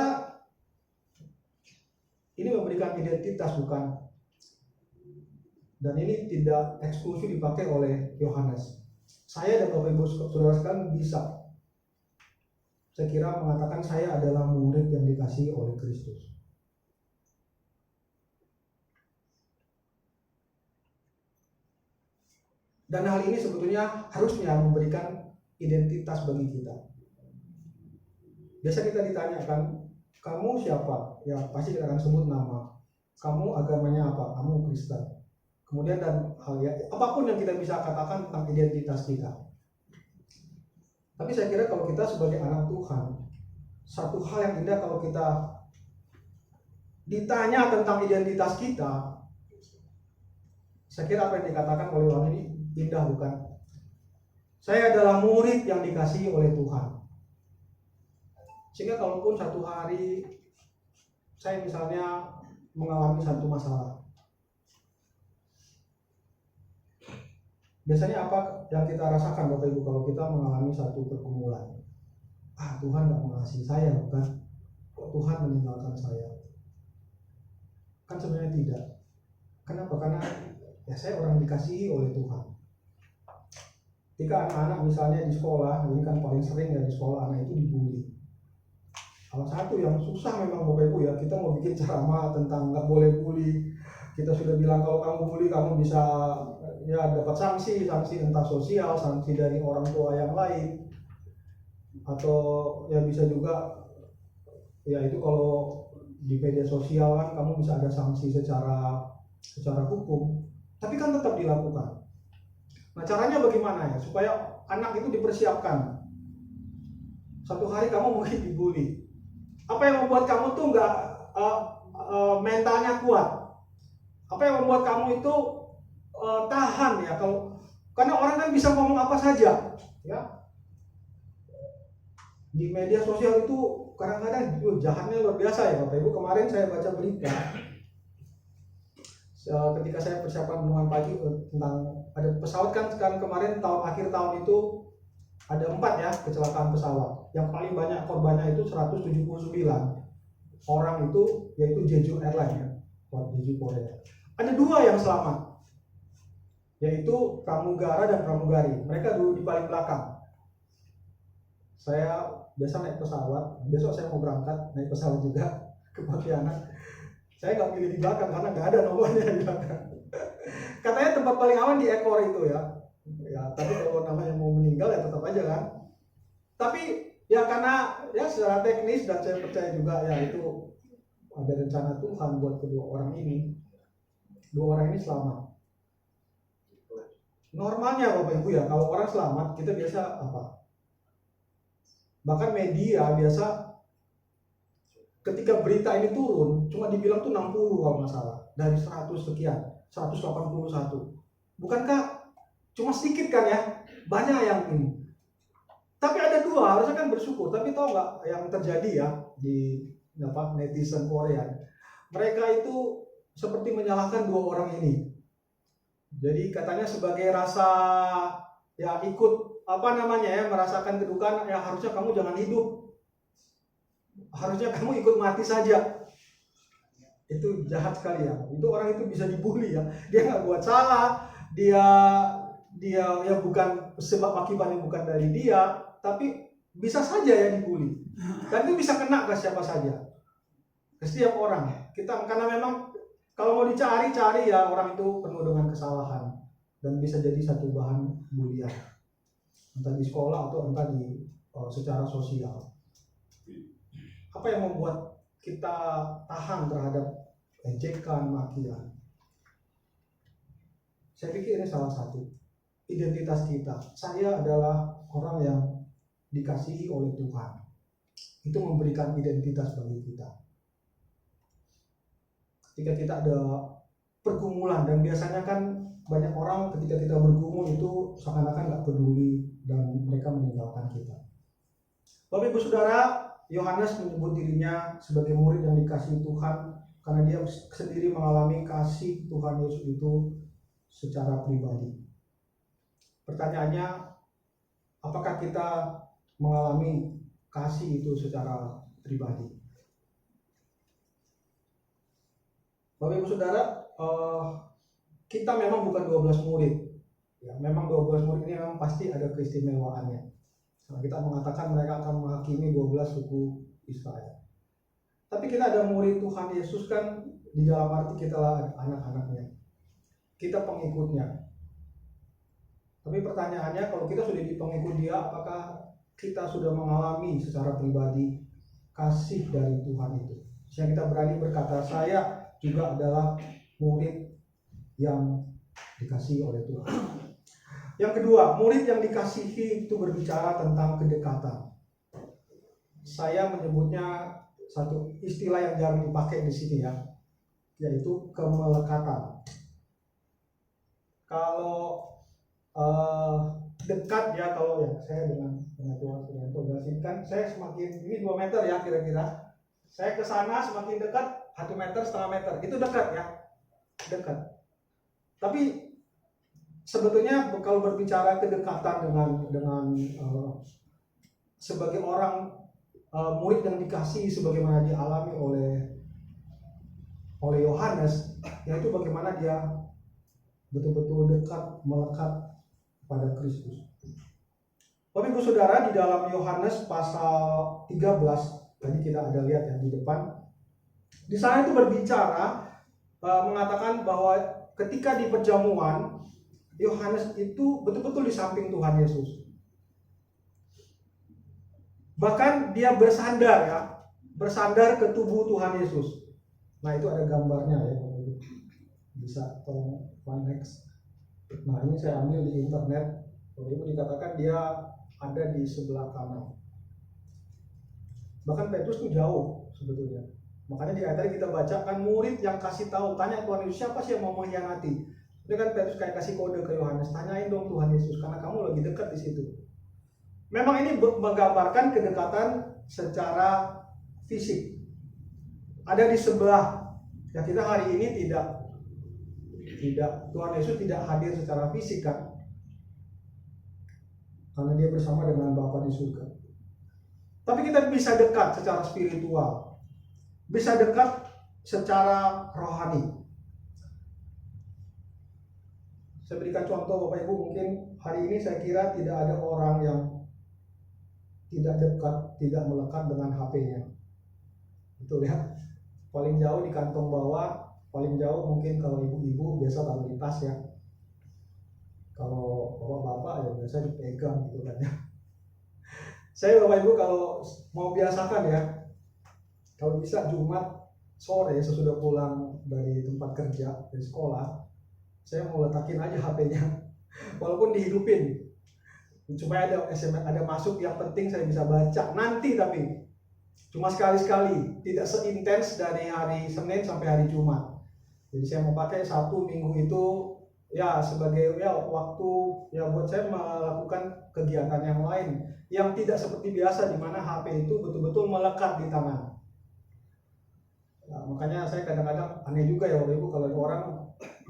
ini memberikan identitas bukan? Dan ini tidak eksklusif dipakai oleh Yohanes. Saya dan Bapak Ibu Saudara sekalian bisa, saya kira, mengatakan saya adalah murid yang dikasihi oleh Kristus. Dan hal ini sebetulnya harusnya memberikan identitas bagi kita. Biasa kita ditanyakan, kamu siapa? Ya pasti kita akan sebut nama. Kamu agamanya apa? Kamu Kristen. Kemudian dan hal ya, apapun yang kita bisa katakan tentang identitas kita. Tapi saya kira kalau kita sebagai anak Tuhan, satu hal yang indah kalau kita ditanya tentang identitas kita, saya kira apa yang dikatakan oleh orang ini indah bukan? Saya adalah murid yang dikasihi oleh Tuhan. Sehingga kalaupun satu hari saya misalnya mengalami satu masalah, biasanya apa yang kita rasakan Bapak Ibu kalau kita mengalami satu pergumulan? Tuhan gak mengasihi saya bukan? Kok Tuhan meninggalkan saya? Kan sebenarnya tidak. Kenapa? Karena ya saya orang dikasihi oleh Tuhan. Ketika anak-anak misalnya di sekolah, ini kan paling sering ya di sekolah anak itu dibully. Salah satu yang susah memang Bapak Ibu ya, kita mau bikin ceramah tentang nggak boleh bully. Kita sudah bilang kalau kamu bully kamu bisa ya dapat sanksi entah sosial, sanksi dari orang tua yang lain, atau ya bisa juga ya itu kalau di media sosial kan kamu bisa ada sanksi secara hukum, tapi kan tetap dilakukan. Nah caranya bagaimana ya supaya anak itu dipersiapkan? Satu hari kamu mungkin dibully. Apa yang membuat kamu tuh nggak mentalnya kuat? Apa yang membuat kamu itu tahan ya? Karena orang kan bisa ngomong apa saja, ya. Di media sosial itu kadang-kadang jahatnya luar biasa ya Bapak Ibu. Kemarin saya baca berita ketika saya persiapan renungan pagi tentang ada pesawat kan kemarin akhir tahun itu ada 4 ya kecelakaan pesawat. Yang paling banyak korbannya itu 179 orang itu, yaitu Jeju Airlines ya. Wadiji Korea. Ada dua yang selamat, yaitu pramugara dan pramugari. Mereka dulu di paling belakang. Saya biasa naik pesawat, besok saya mau berangkat naik pesawat juga ke Pontianak. Saya nggak pilih di belakang karena nggak ada nomornya di belakang. Katanya tempat paling aman di ekor itu ya. Ya, tapi kalau namanya mau meninggal ya tetap aja kan. Tapi ya karena ya secara teknis dan saya percaya juga ya itu ada rencana Tuhan buat kedua orang ini. Dua orang ini selamat. Normalnya Bapak Ibu ya, kalau orang selamat kita biasa apa? Bahkan media biasa ketika berita ini turun cuma dibilang tuh 60 kalau nggak salah dari 100 sekian, 181. Bukankah cuma sedikit kan ya? Banyak yang ini. Tapi ada dua, harusnya kan bersyukur. Tapi tahu nggak yang terjadi ya di netizen Korea? Mereka itu seperti menyalahkan dua orang ini. Jadi katanya sebagai rasa ya ikut merasakan kedukaan, ya harusnya kamu jangan hidup. Harusnya kamu ikut mati saja. Itu jahat sekali ya. Itu orang itu bisa dibully ya. Dia nggak buat salah, dia ya bukan sebab akibatnya bukan dari dia, tapi bisa saja ya dibully. Dan itu bisa kena ke siapa saja. Ke setiap orang. Kita karena memang kalau mau dicari ya orang itu penuh dengan kesalahan dan bisa jadi satu bahan bulian. Entah di sekolah atau entah di secara sosial. Apa yang membuat kita tahan terhadap ejekan, makian? Saya pikir ini salah satu identitas kita. Saya adalah orang yang dikasihi oleh Tuhan. Itu memberikan identitas bagi kita. Ketika kita ada pergumulan, dan biasanya kan banyak orang ketika kita bergumul itu seakan-akan nggak peduli dan mereka meninggalkan kita. Bapak Ibu Saudara, Yohanes menyebut dirinya sebagai murid yang dikasihi Tuhan karena dia sendiri mengalami kasih Tuhan Yesus itu secara pribadi. Pertanyaannya, apakah kita mengalami kasih itu secara pribadi? Bapak Ibu Saudara, kita memang bukan 12 murid. Ya, memang 12 murid ini memang pasti ada keistimewaannya. Karena kita mengatakan mereka akan menghakimi 12 suku Israel. Tapi kita ada murid Tuhan Yesus kan, di dalam arti kita lah anak-anaknya. Kita pengikutnya. Tapi pertanyaannya, kalau kita sudah di pengikut dia, apakah kita sudah mengalami secara pribadi kasih dari Tuhan itu? Sehingga kita berani berkata, saya juga adalah murid yang dikasihi oleh Tuhan. Yang kedua, murid yang dikasihi itu berbicara tentang kedekatan. Saya menyebutnya satu istilah yang jarang dipakai di sini ya, yaitu kemelekatan. Kalau dekat ya, kalau ya saya dengan Tuhan Surianto kan saya semakin ini 2 meter ya kira-kira. Saya ke sana semakin dekat 1 meter, setengah meter, itu dekat ya, dekat. Tapi sebetulnya kalau berbicara kedekatan dengan sebagai orang murid yang dikasihi sebagaimana dialami oleh Yohanes, yaitu bagaimana dia betul-betul dekat, melekat pada Kristus. Bapak Ibu Saudara, di dalam Yohanes pasal 13, tadi kita ada lihat ya di depan. Di sana itu berbicara mengatakan bahwa ketika di perjamuan Yohanes itu betul-betul di samping Tuhan Yesus. Bahkan dia bersandar ke tubuh Tuhan Yesus. Nah, itu ada gambarnya ya. Bisa tolong next. Nah, ini saya ambil di internet. Itu dikatakan dia ada di sebelah kanan. Bahkan Petrus itu jauh sebetulnya. Makanya di ayat tadi kita baca kan murid yang kasih tahu, tanya Tuhan Yesus, siapa sih yang mau mengkhianati? Itu kan Petrus kayak kasih kode ke Yohanes, tanyain dong Tuhan Yesus karena kamu lagi dekat di situ. Memang ini menggambarkan kedekatan secara fisik. Ada di sebelah. Ya, kita hari ini tidak Tuhan Yesus tidak hadir secara fisik kan? Karena dia bersama dengan Bapa di surga. Tapi kita bisa dekat secara spiritual. Bisa dekat secara rohani. Saya berikan contoh Bapak Ibu, mungkin hari ini saya kira tidak ada orang yang tidak dekat, tidak melekat dengan HP-nya. Betul ya? Paling jauh di kantong bawah, paling jauh mungkin kalau ibu-ibu biasa taruh di tas ya. Kalau bapak-bapak ya biasa dipegang gitu kan ya. Saya Bapak Ibu kalau mau biasakan ya, kalau bisa Jumat sore sesudah pulang dari tempat kerja, dari sekolah, saya mau letakin aja HP-nya, walaupun dihidupin, supaya ada SMS, ada masuk yang penting saya bisa baca nanti, tapi cuma sekali-sekali, tidak seintens dari hari Senin sampai hari Jumat. Jadi saya mau pakai Sabtu Minggu itu ya sebagai ya waktu ya buat saya melakukan kegiatan yang lain yang tidak seperti biasa, di mana HP itu betul-betul melekat di tangan. Nah, makanya saya kadang-kadang aneh juga ya Bapak Ibu kalau ada orang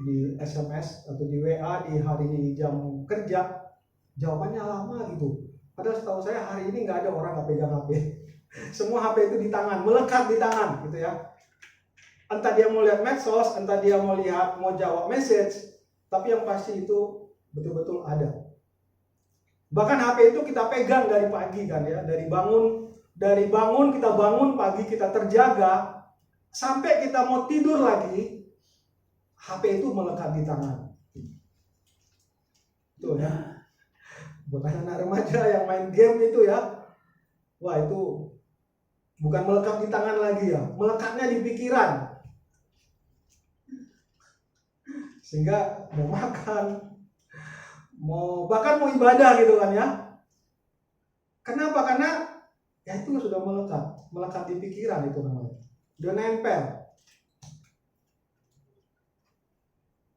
di SMS atau di WA di hari jam kerja jawabannya lama gitu. Padahal setahu saya hari ini nggak ada orang nggak pegang HP. Semua HP itu di tangan, melekat di tangan gitu ya. Entah dia mau lihat medsos, entah dia mau jawab message, tapi yang pasti itu betul-betul ada. Bahkan HP itu kita pegang dari pagi kan ya, dari bangun kita bangun pagi, kita terjaga sampai kita mau tidur lagi, HP itu melekat di tangan. Tuh ya. Buat anak remaja yang main game itu ya, wah itu bukan melekat di tangan lagi ya, melekatnya di pikiran. Sehingga mau makan, bahkan mau ibadah gitu kan ya. Kenapa? Karena ya itu sudah melekat di pikiran itu namanya. Udah nempel.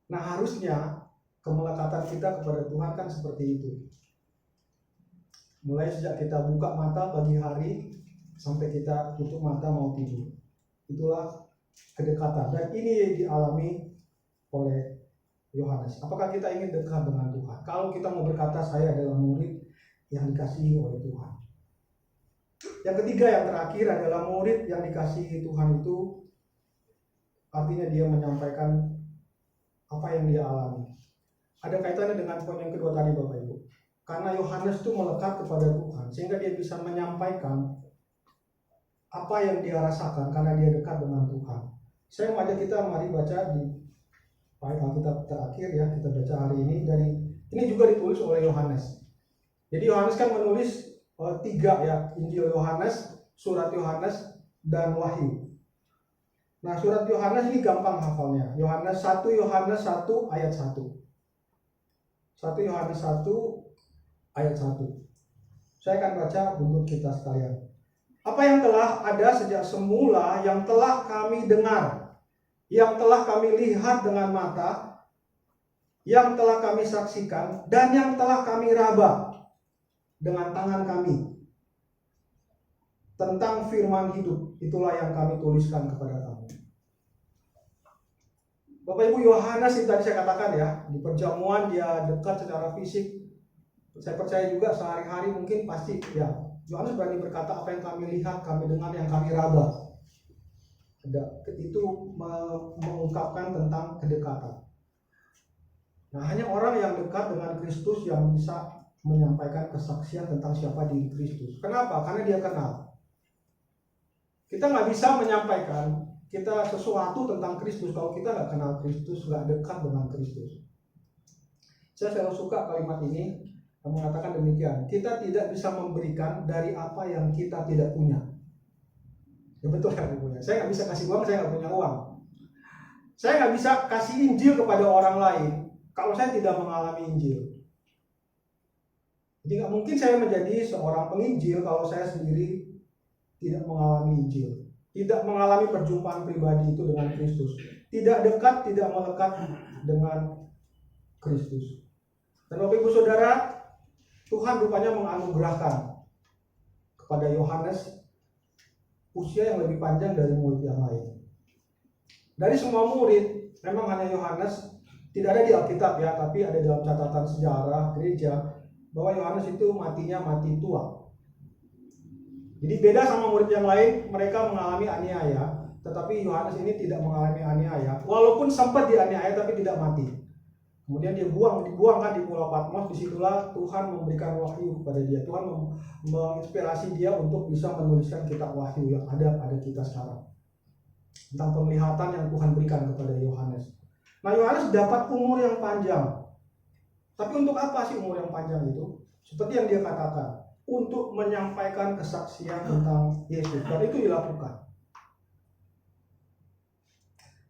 Nah harusnya kemelekatan kita kepada Tuhan kan seperti itu. Mulai sejak kita buka mata pagi hari sampai kita tutup mata mau tidur. Itulah kedekatan. Dan ini dialami oleh Yohanes. Apakah kita ingin dekat dengan Tuhan? Kalau kita mau berkata saya adalah murid yang dikasihi oleh Tuhan. Yang ketiga, yang terakhir adalah murid yang dikasihi Tuhan itu artinya dia menyampaikan apa yang dia alami. Ada kaitannya dengan poin yang kedua tadi Bapak Ibu. Karena Yohanes itu melekat kepada Tuhan sehingga dia bisa menyampaikan apa yang dia rasakan karena dia dekat dengan Tuhan. Saya mau ajak kita mari baca di ayat Alkitab terakhir ya, kita baca hari ini ini juga ditulis oleh Yohanes. Jadi Yohanes kan menulis tiga ya, Injil Yohanes, surat Yohanes, dan Wahyu. Nah surat Yohanes ini gampang hafalnya. Yohanes 1 ayat 1. 1 Yohanes 1 ayat 1. Saya akan baca untuk kita sekalian. Apa yang telah ada sejak semula, yang telah kami dengar, yang telah kami lihat dengan mata, yang telah kami saksikan, dan yang telah kami raba dengan tangan kami tentang firman hidup, itulah yang kami tuliskan kepada kamu. Bapak Ibu, Yohanes yang tadi saya katakan ya, di perjamuan dia dekat secara fisik. Saya percaya juga sehari-hari mungkin pasti ya, Yohanes berani berkata apa yang kami lihat, kami dengar, yang kami raba. Itu mengungkapkan tentang kedekatan. Nah, hanya orang yang dekat dengan Kristus yang bisa menyampaikan kesaksian tentang siapa diri Kristus. Kenapa? Karena dia kenal. Kita nggak bisa menyampaikan kita sesuatu tentang Kristus kalau kita nggak kenal Kristus, nggak dekat dengan Kristus. Saya selalu suka kalimat ini yang mengatakan demikian. Kita tidak bisa memberikan dari apa yang kita tidak punya. Ya betul ya punya. Saya nggak bisa kasih uang, saya nggak punya uang. Saya nggak bisa kasih Injil kepada orang lain kalau saya tidak mengalami Injil. Jadi nggak mungkin saya menjadi seorang penginjil kalau saya sendiri tidak mengalami Injil, tidak mengalami perjumpaan pribadi itu dengan Kristus, tidak dekat, tidak melekat dengan Kristus. Dan Bapak Ibu Saudara, Tuhan rupanya menganugerahkan kepada Yohanes usia yang lebih panjang dari murid yang lain. Dari semua murid, memang hanya Yohanes tidak ada di Alkitab ya, tapi ada dalam catatan sejarah gereja bahwa Yohanes itu matinya mati tua. Jadi beda sama murid yang lain, mereka mengalami aniaya, Tetapi Yohanes ini tidak mengalami aniaya, walaupun sempat dianiaya tapi tidak mati. Kemudian dia dibuang kan di Pulau Patmos. Disitulah Tuhan memberikan wahyu kepada dia. Tuhan menginspirasi dia untuk bisa menuliskan kitab wahyu yang ada pada kita sekarang, tentang penglihatan yang Tuhan berikan kepada Yohanes. Nah, Yohanes dapat umur yang panjang. Tapi untuk apa sih umur yang panjang itu? Seperti yang dia katakan, untuk menyampaikan kesaksian tentang Yesus, dan itu dilakukan.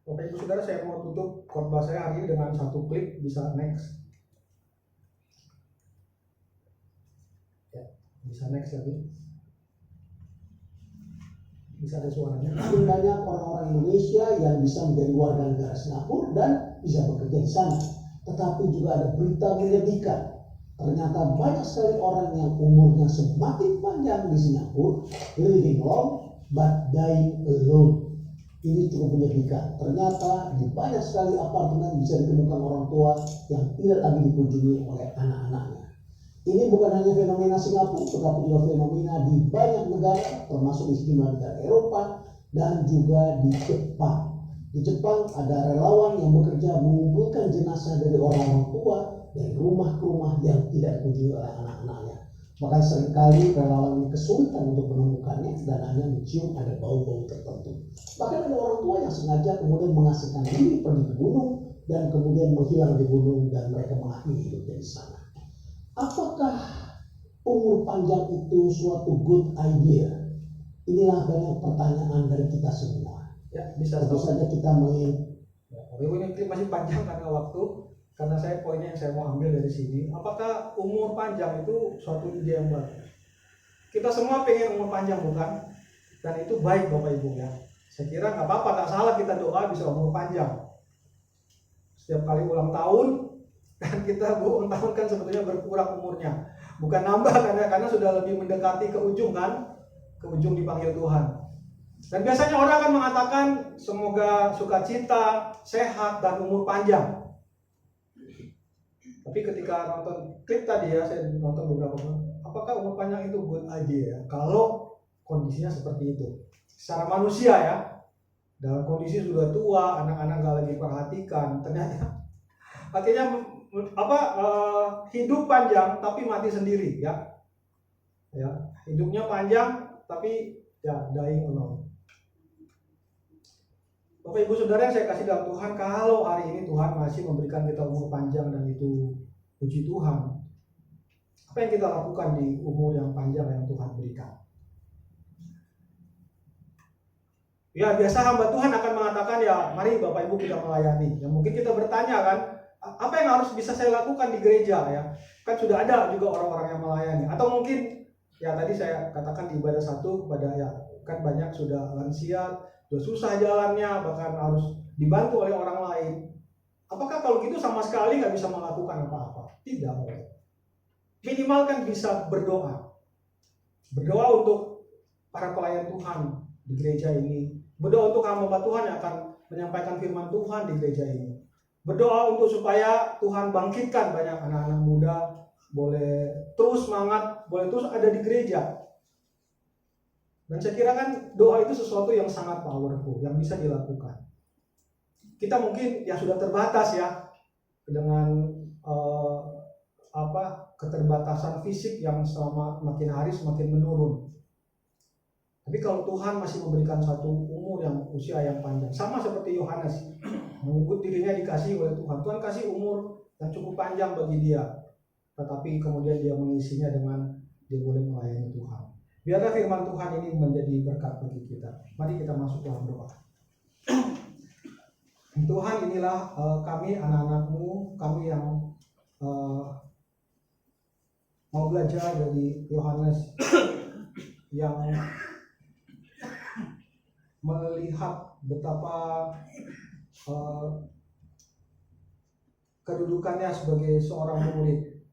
Bapak Ibu Saudara, saya mau tutup khotbah saya hari ini dengan satu klip. Bisa next. Ya, bisa next lagi. Bisa ada suaranya. Makin banyak orang-orang Indonesia yang bisa menjadi warga negara Singapura dan bisa bekerja di sana. Tetapi juga ada berita menyedihkan. Ternyata banyak sekali orang yang umurnya semakin panjang di Singapura, living long but dying alone. Ini cukup menyedihkan. Ternyata di banyak sekali apartemen bisa ditemukan orang tua yang tidak lagi dikunjungi oleh anak-anaknya. Ini bukan hanya fenomena Singapura, tetapi juga fenomena di banyak negara, termasuk di sejumlah negara Eropa dan juga di Jepang. Di Jepang ada relawan yang bekerja mengumpulkan jenazah dari orang-orang tua dari rumah ke rumah yang tidak dikunjungi oleh anak-anaknya. Bahkan seringkali relawan ini kesulitan untuk menemukannya dan hanya mencium ada bau-bau tertentu. Bahkan ada orang tua yang sengaja kemudian mengasingkan diri pergi ke gunung dan kemudian menghilang di gunung dan mereka mengakhiri hidupnya di sana. Apakah umur panjang itu suatu good idea? Inilah banyak pertanyaan dari kita semua. Ya, bisa Tentu stop. saja kita ingin. Ya, ini klip masih panjang karena waktu. Karena saya poinnya yang saya mau ambil dari sini, apakah umur panjang itu suatu ide yang bagus? Kita semua pengen umur panjang, bukan? Dan itu baik Bapak Ibu ya. Saya kira nggak apa-apa, nggak salah kita doa bisa umur panjang. Setiap kali ulang tahun, kan kita ulang tahun kan sebetulnya berkurang umurnya, bukan nambah karena sudah lebih mendekati ke ujung kan, ke ujung dipanggil Tuhan. Dan biasanya orang akan mengatakan semoga sukacita, sehat dan umur panjang. Tapi ketika nonton klip tadi ya, saya nonton beberapa kali, apakah umur panjang itu good idea? Kalau kondisinya seperti itu, secara manusia ya, dalam kondisi sudah tua, anak-anak nggak lagi perhatikan, ternyata akhirnya hidup panjang tapi mati sendiri ya, hidupnya panjang tapi ya dying alone. Bapak Ibu Saudara yang saya kasih dalam Tuhan, kalau hari ini Tuhan masih memberikan kita umur panjang dan itu puji Tuhan, apa yang kita lakukan di umur yang panjang yang Tuhan berikan? Ya, biasa hamba Tuhan akan mengatakan ya mari Bapak Ibu kita melayani. Ya mungkin kita bertanya kan, apa yang harus bisa saya lakukan di gereja ya? Kan sudah ada juga orang-orang yang melayani. Atau mungkin ya tadi saya katakan di ibadah satu kepada ya kan banyak sudah lansia, sudah susah jalannya, bahkan harus dibantu oleh orang lain. Apakah kalau gitu sama sekali nggak bisa melakukan apa-apa? Tidak. Minimal kan bisa berdoa. Berdoa untuk para pelayan Tuhan di gereja ini. Berdoa untuk hamba Tuhan yang akan menyampaikan firman Tuhan di gereja ini. Berdoa untuk supaya Tuhan bangkitkan banyak anak-anak muda, boleh terus semangat, boleh terus ada di gereja. Dan saya kira kan doa itu sesuatu yang sangat powerful, yang bisa dilakukan. Kita mungkin ya sudah terbatas ya dengan keterbatasan fisik yang selama makin hari semakin menurun. Tapi kalau Tuhan masih memberikan satu umur yang usia yang panjang, sama seperti Yohanes menyebut dirinya dikasihi oleh Tuhan. Tuhan kasih umur yang cukup panjang bagi dia, tetapi kemudian dia mengisinya dengan dia boleh melayani Tuhan. Biarlah firman Tuhan ini menjadi berkat bagi kita. Mari kita masuk dalam doa. Tuhan, inilah kami anak-anak-Mu, kami yang mau belajar dari Yohanes yang melihat betapa kedudukannya sebagai seorang murid,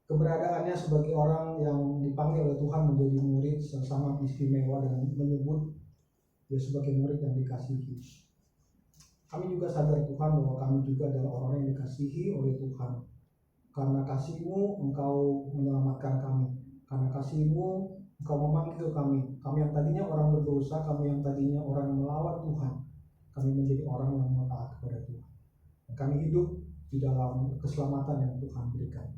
keberadaannya sebagai orang yang dipanggil oleh Tuhan menjadi murid sangat istimewa dan menyebut dia sebagai murid yang dikasihi. Kami juga sadar Tuhan bahwa kami juga adalah orang yang dikasihi oleh Tuhan. Karena kasih-Mu Engkau menyelamatkan kami. Karena kasih-Mu Engkau memanggil kami yang tadinya orang berdosa, kami yang tadinya orang yang melawan Tuhan, kami menjadi orang yang taat kepada Tuhan. Dan kami hidup di dalam keselamatan yang Tuhan berikan.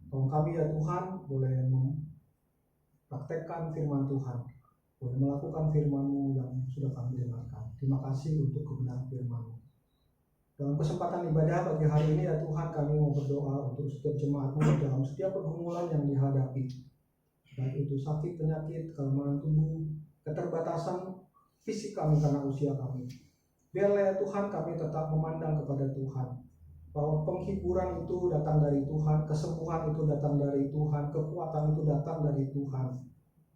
Tolong kami ya Tuhan, boleh mempraktekkan firman Tuhan, boleh melakukan firman-Mu yang sudah kami dengarkan. Terima kasih untuk kebenaran firman-Mu. Dalam kesempatan ibadah pagi hari ini ya Tuhan, kami mau berdoa untuk setiap jemaat-Mu dalam setiap pergumulan yang dihadapi, baik itu sakit, penyakit, kelemahan tubuh, keterbatasan fisik kami karena usia kami. Biarlah ya Tuhan kami tetap memandang kepada Tuhan, bahwa penghiburan itu datang dari Tuhan, kesembuhan itu datang dari Tuhan, kekuatan itu datang dari Tuhan.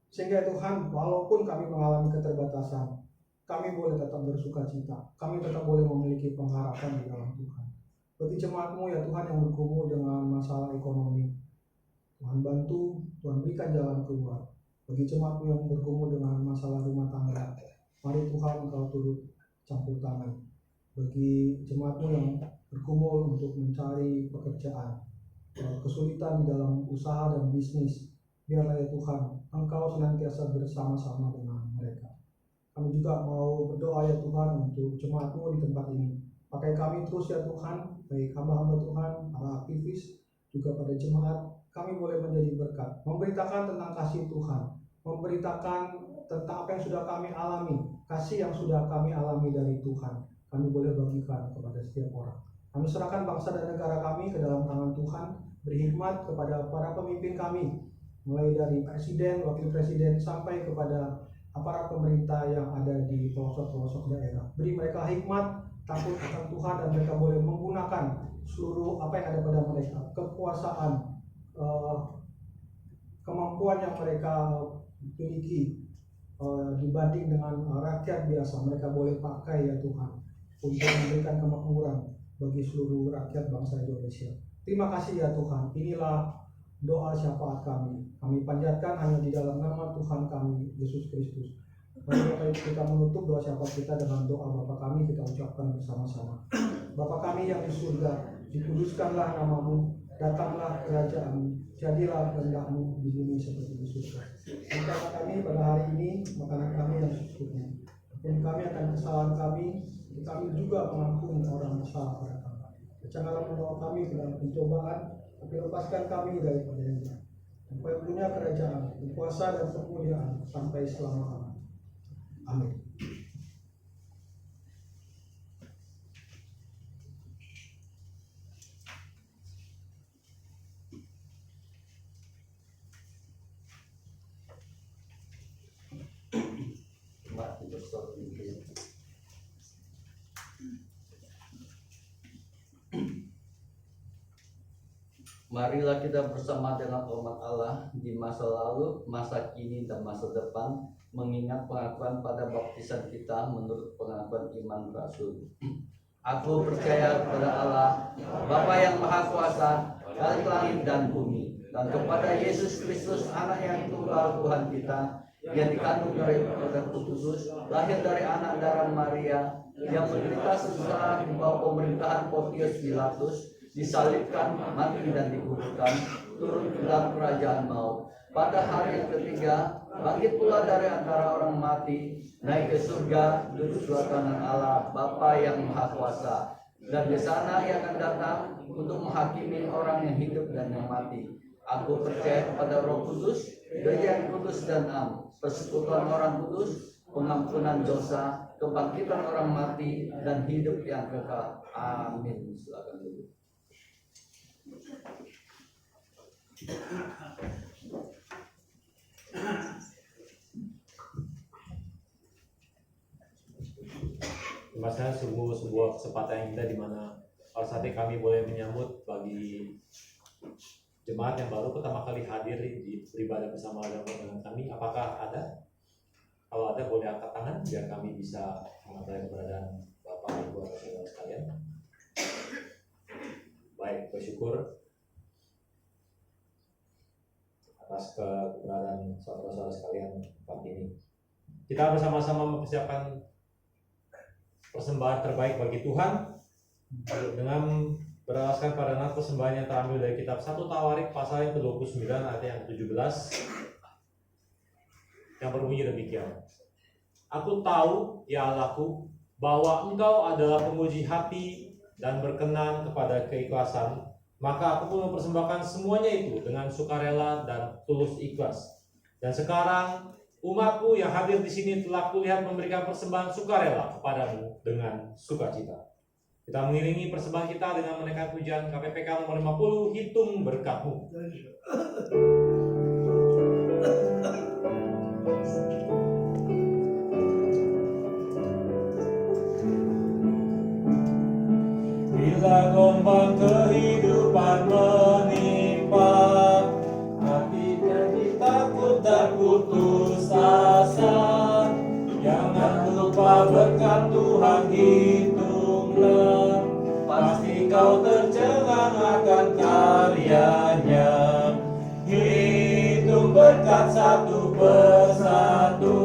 Sehingga Tuhan, walaupun kami mengalami keterbatasan, kami boleh tetap bersuka cita, kami tetap boleh memiliki pengharapan di dalam Tuhan. Bagi jemaat-Mu ya Tuhan yang bergumul dengan masalah ekonomi, Tuhan bantu, Tuhan berikan jalan keluar. Bagi jemaat-Mu yang bergumul dengan masalah rumah tangga, mari Tuhan Engkau turut campur tangan. Bagi jemaat-Mu yang bergumul untuk mencari pekerjaan, kesulitan di dalam usaha dan bisnis, biarlah ya Tuhan Engkau senantiasa bersama-sama dengan mereka. Kami juga mau berdoa ya Tuhan untuk jemaat-Mu di tempat ini. Pakai kami terus ya Tuhan, baik hamba-hamba Tuhan, para aktivis, juga pada jemaat. Kami boleh menjadi berkat, memberitakan tentang kasih Tuhan, memberitakan tentang apa yang sudah kami alami, kasih yang sudah kami alami dari Tuhan. Kami boleh bagikan kepada setiap orang. Kami serahkan bangsa dan negara kami ke dalam tangan Tuhan, beri hikmat kepada para pemimpin kami, mulai dari presiden, wakil presiden, sampai kepada aparat pemerintah yang ada di pelosok-pelosok daerah. Beri mereka hikmat, takut akan Tuhan, dan mereka boleh menggunakan seluruh apa yang ada pada mereka, kekuasaan, kemampuan yang mereka miliki dibanding dengan rakyat biasa. Mereka boleh pakai ya Tuhan untuk memberikan kemakmuran bagi seluruh rakyat bangsa Indonesia. Terima kasih ya Tuhan. Inilah doa syafaat kami. Kami panjatkan hanya di dalam nama Tuhan kami, Yesus Kristus. Mari kita menutup doa syafaat kita dengan doa Bapa kami, kita ucapkan bersama-sama. Bapa kami yang di surga, dikuduskanlah nama-Mu, datanglah kerajaan-Mu, jadilah kehendak-Mu di bumi seperti di surga. Berikanlah kami pada hari ini makanan kami yang secukupnya. Dan kami akan kesalahan kami juga mengampuni orang bersalah pada kami. Janganlah membawa kami ke dalam pencobaan, tapi lepaskan kami daripada yang jahat. Engkau yang punya kerajaan, kuasa dan kemuliaan sampai selama-lamanya. Amin. Marilah kita bersama dengan umat Allah di masa lalu, masa kini, dan masa depan, mengingat pengakuan pada baptisan kita menurut pengakuan iman Rasul. Aku percaya kepada Allah, Bapa yang Maha Kuasa, dari langit dan bumi, dan kepada Yesus Kristus, Anak yang tunggal Tuhan kita, yang dikandung dari Roh Kudus, lahir dari anak darah Maria, yang menderita sengsara di bawah pemerintahan Pontius Pilatus, disalibkan, mati dan dikuburkan, turun ke dalam kerajaan maut. Pada hari yang ketiga, bangkit pula dari antara orang mati, naik ke surga, duduk sebelah kanan Allah, Bapa yang Maha Kuasa. Dan di sana Ia akan datang untuk menghakimi orang yang hidup dan yang mati. Aku percaya kepada Roh Kudus, Gereja yang kudus dan am, persekutuan orang kudus, pengampunan dosa, kebangkitan orang mati, dan hidup yang kekal. Amin. Silakan duduk. Maksudnya sebuah kesempatan yang indah di mana pada saat ini kami boleh menyambut bagi jemaat yang baru pertama kali hadir di beribadah bersama dengan kami. Apakah ada? Kalau ada boleh angkat tangan biar kami bisa mengetahui keberadaan Bapak Ibu atau saudara sekalian. Baik, bersyukur atas keberadaan saudara-saudara sekalian tempat ini. Kita bersama-sama mempersiapkan persembahan terbaik bagi Tuhan dengan beralaskan pada nas persembahan yang terambil dari kitab 1 Tawarik pasal yang ke-29 ayat yang ke-17. yang berbunyi demikian. Aku tahu, ya Allahku, bahwa Engkau adalah pemuji hati dan berkenan kepada keikhlasan, maka aku pun mempersembahkan semuanya itu dengan sukarela dan tulus ikhlas. Dan sekarang umatku yang hadir di sini telah kulihat memberikan persembahan sukarela kepadamu dengan sukacita. Kita mengiringi persembahan kita dengan menaikkan pujian KPPK nomor 50, Hitung Berkat-Mu. Bila gelombang kehidupan menimpa, hati jadi takut dan putus asa. Jangan lupa berkat Tuhan hitunglah, pasti kau tercengang akan karyanya. Hitung berkat satu persatu,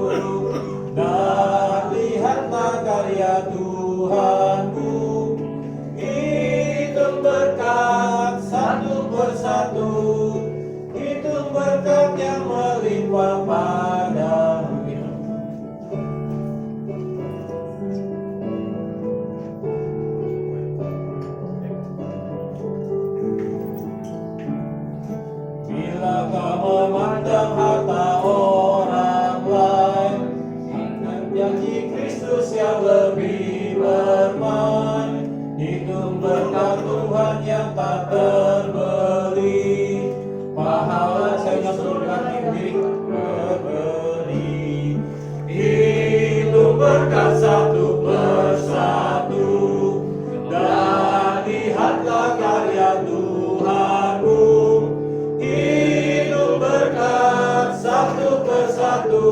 dan lihatlah karya Tuhanmu. Hitung berkat satu persatu, hitung berkat yang melimpah padamu. Bila kau memandang harta orang lain, ingat janji Kristus yang lebih bermain. Hitung berkat Tuhan yang tak terbeli, pahala saya surga diri berberi. Hitung berkat satu persatu, dan lihatlah karya Tuhanmu. Hitung berkat satu persatu,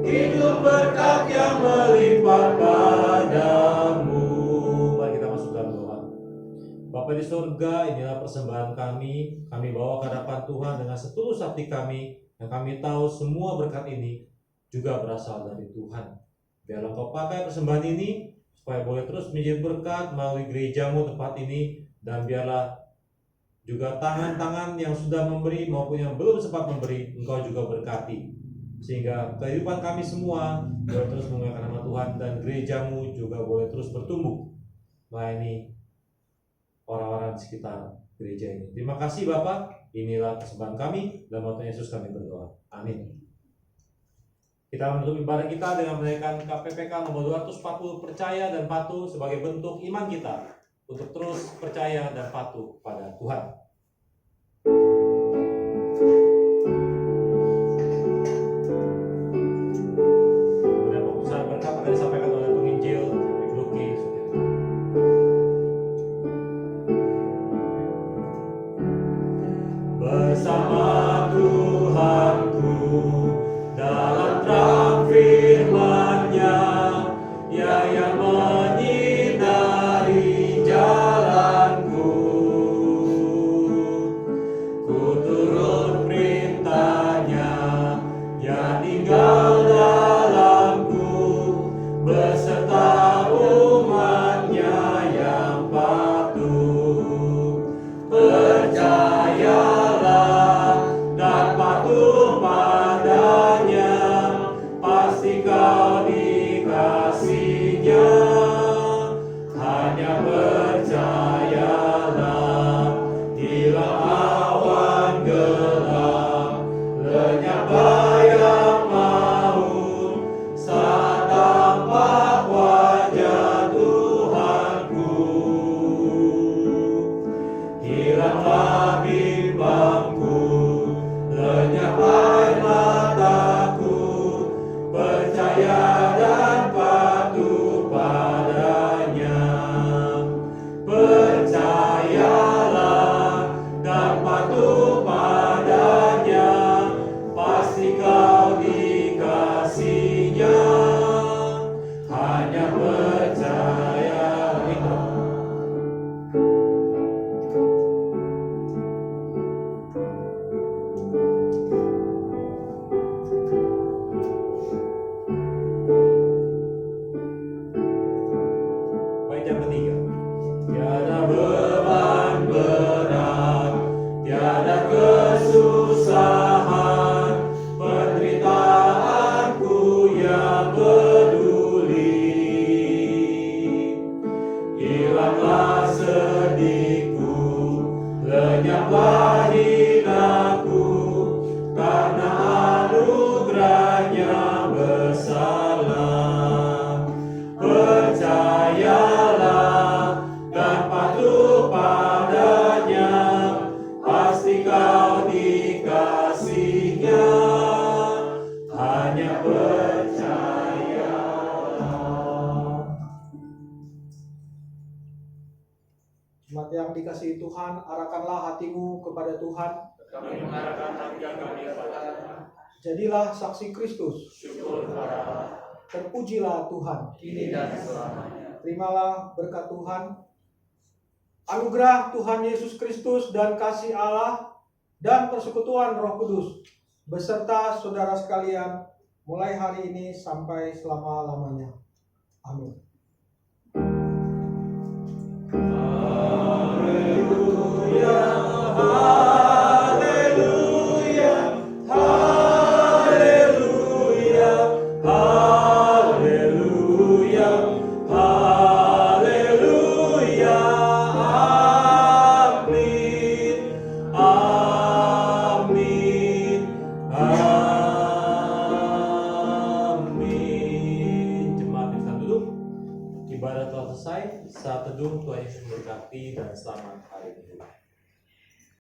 hitung berkat yang melimpah padamu. Bapa di surga, inilah persembahan kami bawa ke hadapan Tuhan dengan setulus hati kami, yang kami tahu semua berkat ini juga berasal dari Tuhan. Biarlah Engkau pakai persembahan ini supaya boleh terus menjadi berkat melalui gerejamu tempat ini, dan biarlah juga tangan-tangan yang sudah memberi maupun yang belum sempat memberi, Engkau juga berkati, sehingga kehidupan kami semua boleh terus memuliakan nama Tuhan, dan gerejamu juga boleh terus bertumbuh melayani orang-orang di sekitar gereja ini. Terima kasih Bapak. Inilah persembahan kami, dalam nama Yesus kami berdoa. Amin. Kita menutup ibadah kita dengan menaikkan KPPK nomor 240, percaya dan patuh, sebagai bentuk iman kita untuk terus percaya dan patuh pada Tuhan. Kemudian pembukaan berkat akan disampaikan oleh penginjil Luki. Bersama Tuhanku dalam terang firman-Nya, Ia yang menyinari jalanku. Ku turut perintah-Nya, Ia tinggal dalamku, beserta umat-Nya yang patuh. Percayalah dan patuh padanya, pasti kau dikasih-Nya. Hanya percayalah, hilang awan gelap, lenyap bayang maut, saat tampak wajah Tuhanku. Hilanglah bimbangku, lenyap air mataku, percaya dan patuh padanya. Percayalah dan patuh padanya, pasti kau dikasih-Nya. Hanya percaya. Baik, yang ketiga. Tiada beban berat, tiada kesusahan, penderitaan hilanglah sedihku, lenyaplah hinaku, karena anugerahnya besarlah. Percayalah dan patuh padanya, pasti kau dikasihnya, hanya percayalah. Jemaat yang dikasihi Tuhan, arahkanlah hatimu kepada Tuhan. Kami mengarahkan hati kami kepada Tuhan. Jadilah saksi Kristus. Syukur kepada Allah, Terpujilah Tuhan. kini dan selamanya. Terimalah berkat Tuhan. Anugerah Tuhan Yesus Kristus dan kasih Allah dan persekutuan Roh Kudus beserta saudara sekalian mulai hari ini sampai selama-lamanya. Amin. Haleluya, haleluya, haleluya, haleluya, haleluya, amin, amin, amin. Jemaat bisa duduk. Ibadah telah selesai. Saat teduh, Tuhan Yesus memberkati dan selamat hari ini.